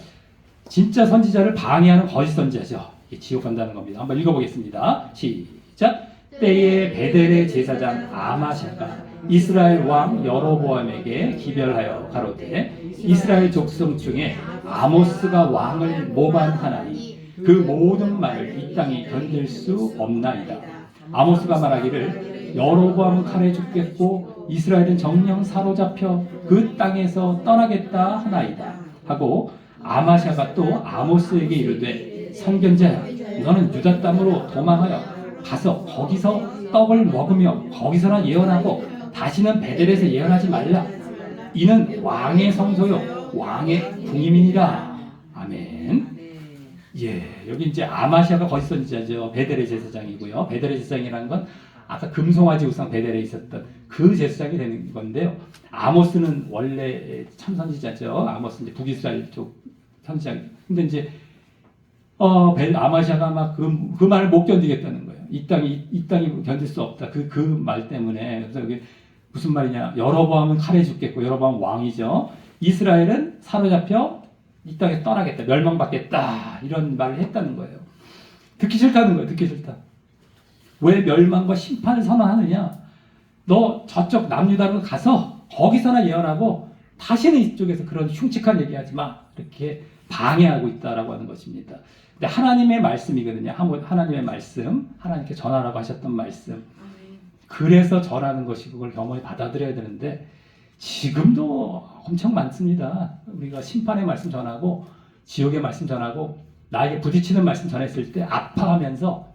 진짜 선지자를 방해하는 거짓 선지자죠. 지옥 간다는 겁니다. 한번 읽어보겠습니다. 시작. 때에 베델의 제사장 아마샤가 이스라엘 왕 여로보암에게 기별하여 가로되 이스라엘 족속 중에 아모스가 왕을 모반하나니 그 모든 말을 이 땅이 견딜 수 없나이다. 아모스가 말하기를 여로보암은 칼에 죽겠고 이스라엘은 정령 사로잡혀 그 땅에서 떠나겠다 하나이다 하고 아마샤가 또 아모스에게 이르되 선견자야 너는 유다 땅으로 도망하여 가서 거기서 떡을 먹으며 거기서나 예언하고 다시는 베델에서 예언하지 말라. 이는 왕의 성소요 왕의 궁임이니라. 아멘. 예, 여기 이제 아마시아가 거짓 선지자죠. 베델의 제사장이고요. 베델의 제사장이라는 건 아까 금송아지 우상 베델에 있었던 그 제사장이 되는 건데요. 아모스는 원래 참 선지자죠. 아모스 이제 북이스라엘 쪽 선지장. 근데 이제 아마시아가 막 그 말을 못 견디겠다는 거예요. 이 땅이 견딜 수 없다. 그 말 때문에. 그래서 여기 무슨 말이냐? 여로보암은 칼에 죽겠고 여로보암은 왕이죠. 이스라엘은 사로잡혀 이 땅에 떠나겠다. 멸망받겠다. 이런 말을 했다는 거예요. 듣기 싫다는 거예요. 듣기 싫다. 왜 멸망과 심판을 선언하느냐? 너 저쪽 남유다로 가서 거기서나 예언하고 다시는 이쪽에서 그런 흉측한 얘기하지 마. 이렇게 방해하고 있다라고 하는 것입니다. 근데 하나님의 말씀이거든요. 하나님의 말씀, 하나님께 전하라고 하셨던 말씀. 그래서 전하는 것이 그걸 겸허히 받아들여야 되는데 지금도 엄청 많습니다. 우리가 심판의 말씀 전하고 지옥의 말씀 전하고 나에게 부딪히는 말씀 전했을 때 아파하면서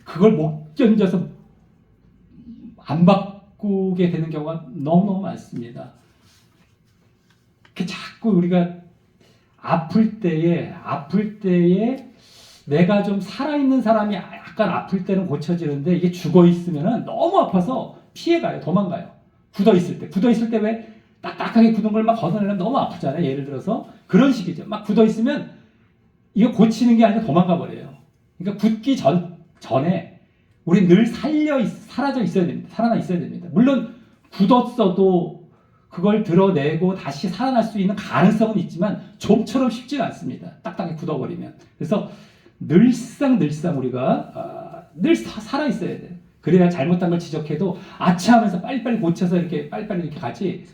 그걸 못 견뎌서 안 바꾸게 되는 경우가 너무너무 많습니다. 자꾸 우리가 아플 때에 내가 좀 살아있는 사람이 약간 아플 때는 고쳐지는데 이게 죽어 있으면 너무 아파서 피해가요. 도망가요. 굳어 있을 때 왜 딱딱하게 굳은 걸 막 걷어내려면 너무 아프잖아요. 예를 들어서 그런 식이죠. 막 굳어 있으면 이거 고치는 게 아니라 도망가 버려요. 그러니까 굳기 전에 우리 늘 사라져 있어야 됩니다. 살아나 있어야 됩니다. 물론 굳었어도 그걸 드러내고 다시 살아날 수 있는 가능성은 있지만 좀처럼 쉽지는 않습니다. 딱딱하게 굳어버리면. 그래서 늘상 우리가 늘 살아 있어야 돼요. 그래야 잘못한 걸 지적해도 아차하면서 빨리빨리 고쳐서 이렇게 빨리빨리 이렇게 가지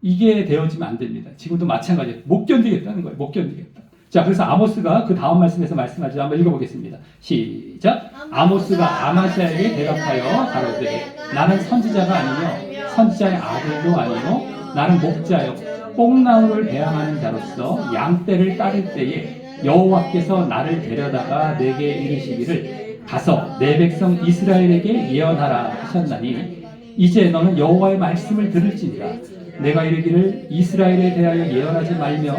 이게 되어지면 안 됩니다. 지금도 마찬가지예요. 못 견디겠다는 거예요. 못 견디겠다. 자, 그래서 아모스가 그 다음 말씀에서 말씀하죠. 한번 읽어보겠습니다. 시작. 아모스가 아마시아에게 대답하여 가로되 나는 선지자가 아니며 선지자의 아들도 아니요 나는 목자요 뽕나무를 배양하는 자로서 양떼를 따를 때에 여호와께서 나를 데려다가 내게 이르시기를 가서 내 백성 이스라엘에게 예언하라 하셨나니 이제 너는 여호와의 말씀을 들을지니라. 내가 이르기를 이스라엘에 대하여 예언하지 말며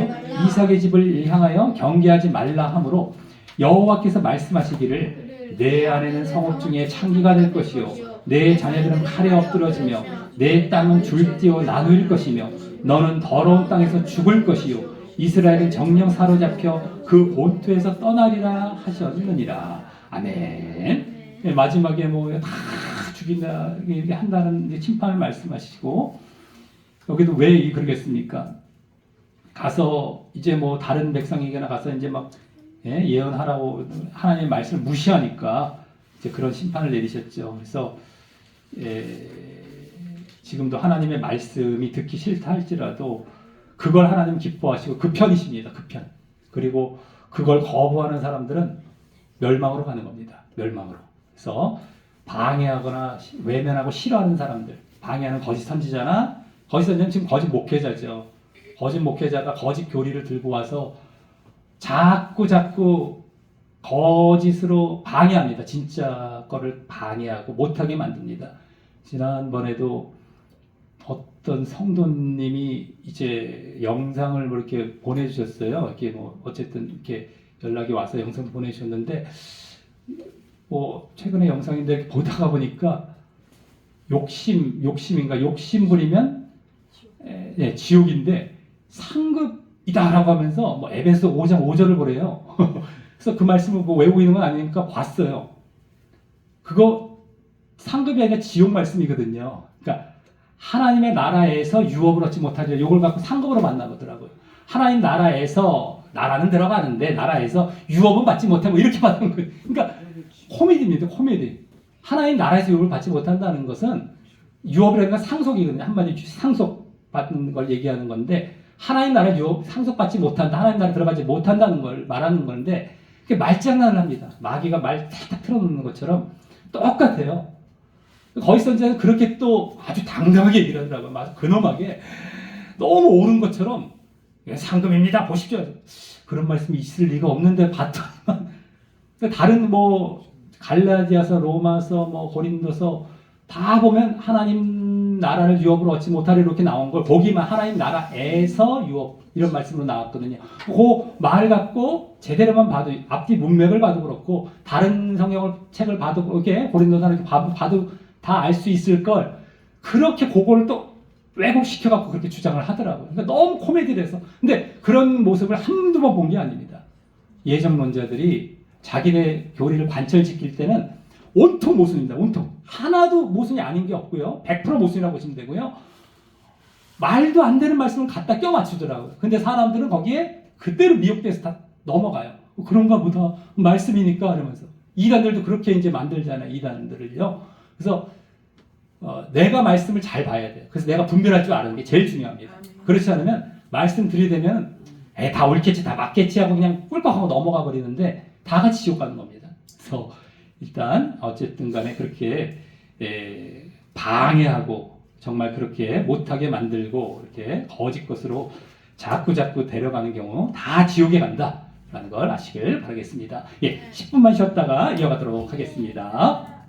이삭의 집을 향하여 경계하지 말라 하므로 여호와께서 말씀하시기를 내 아내는 성읍 중에 창기가 될 것이요 내 자녀들은 칼에 엎드러지며 내 땅은 줄띠어 나누일 것이며 너는 더러운 땅에서 죽을 것이요 이스라엘은 정령 사로잡혀 그 본토에서 떠나리라 하셨느니라. 아멘. 마지막에 다 죽인다 이렇게 한다는 심판을 말씀하시고 여기도 왜 그러겠습니까? 가서 이제 다른 백성에게나 가서 이제 막 예언하라고 하나님의 말씀을 무시하니까 이제 그런 심판을 내리셨죠. 그래서 지금도 하나님의 말씀이 듣기 싫다 할지라도 그걸 하나님 기뻐하시고 그 편이십니다. 그 편. 그리고 그걸 거부하는 사람들은 멸망으로 가는 겁니다. 멸망으로. 그래서 방해하거나 외면하고 싫어하는 사람들, 방해하는 거짓 선지자나 거짓 선지자는 지금 거짓 목회자죠. 거짓 목회자가 거짓 교리를 들고 와서 자꾸 거짓으로 방해합니다. 진짜 거를 방해하고 못하게 만듭니다. 지난번에도 어떤 성도님이 이제 영상을 이렇게 보내주셨어요. 이렇게 어쨌든 이렇게 연락이 와서 영상 보내주셨는데 최근에 영상인데 이렇게 보다가 보니까 욕심 부리면 지옥인데 상급이다라고 하면서 에베소 5장 5절을 보래요. 그래서 그 말씀을 외우고 있는 건 아니니까 봤어요. 그거 상급이 아니라 지옥 말씀이거든요. 그러니까 하나님의 나라에서 유업을 얻지 못하죠. 이걸 갖고 상급으로 만나보더라고요. 하나님 나라에서 나라는 들어가는데 나라에서 유업은 받지 못하고 이렇게 받는 거예요. 그러니까 코미디입니다. 코미디. 하나님 나라에서 유업을 받지 못한다는 것은 유업이라는 건 상속이거든요. 한마디로 상속받는 걸 얘기하는 건데 하나님 나라 유업 상속받지 못한다. 하나님 나라 들어가지 못한다는 걸 말하는 건데 그게 말장난을 합니다. 마귀가 말 살짝 틀어놓는 것처럼 똑같아요. 거짓 선지자는 그렇게 또 아주 당당하게 얘기를 하더라고요. 아주 근엄하게 너무 옳은 것처럼 상금입니다. 보십시오. 그런 말씀이 있을 리가 없는데 봤더니만 다른 갈라디아서, 로마서, 뭐 고린도서 다 보면 하나님 나라를 유업으로 얻지 못하리 이렇게 나온 걸 보기만 하나님 나라에서 유업 이런 말씀으로 나왔거든요. 그 말 갖고 제대로만 봐도 앞뒤 문맥을 봐도 그렇고 다른 성경을 책을 봐도 그렇게 고린도서 이렇게 봐도 다 알 수 있을 걸 그렇게 그거를 또 왜곡시켜 갖고 그렇게 주장을 하더라고요. 그러니까 너무 코미디를 해서. 근데 그런 모습을 한두 번 본 게 아닙니다. 예정론자들이 자기네 교리를 관철시킬 때는 온통 모순입니다. 온통. 하나도 모순이 아닌 게 없고요. 100% 모순이라고 보시면 되고요. 말도 안 되는 말씀을 갖다 껴 맞추더라고요. 근데 사람들은 거기에 그대로 미혹돼서 다 넘어가요. 그런가 보다. 말씀이니까 이러면서. 이단들도 그렇게 이제 만들잖아요. 이단들을요. 그래서 내가 말씀을 잘 봐야 돼요. 그래서 내가 분별할 줄 아는 게 제일 중요합니다. 그렇지 않으면 말씀 들이대면 다 옳겠지, 다 맞겠지 하고 그냥 꿀꺽하고 넘어가 버리는데 다 같이 지옥 가는 겁니다. 그래서 일단 어쨌든 간에 그렇게 방해하고 정말 그렇게 못하게 만들고 이렇게 거짓 것으로 자꾸 데려가는 경우 다 지옥에 간다라는 걸 아시길 바라겠습니다. 예, 10분만 쉬었다가 이어가도록 하겠습니다.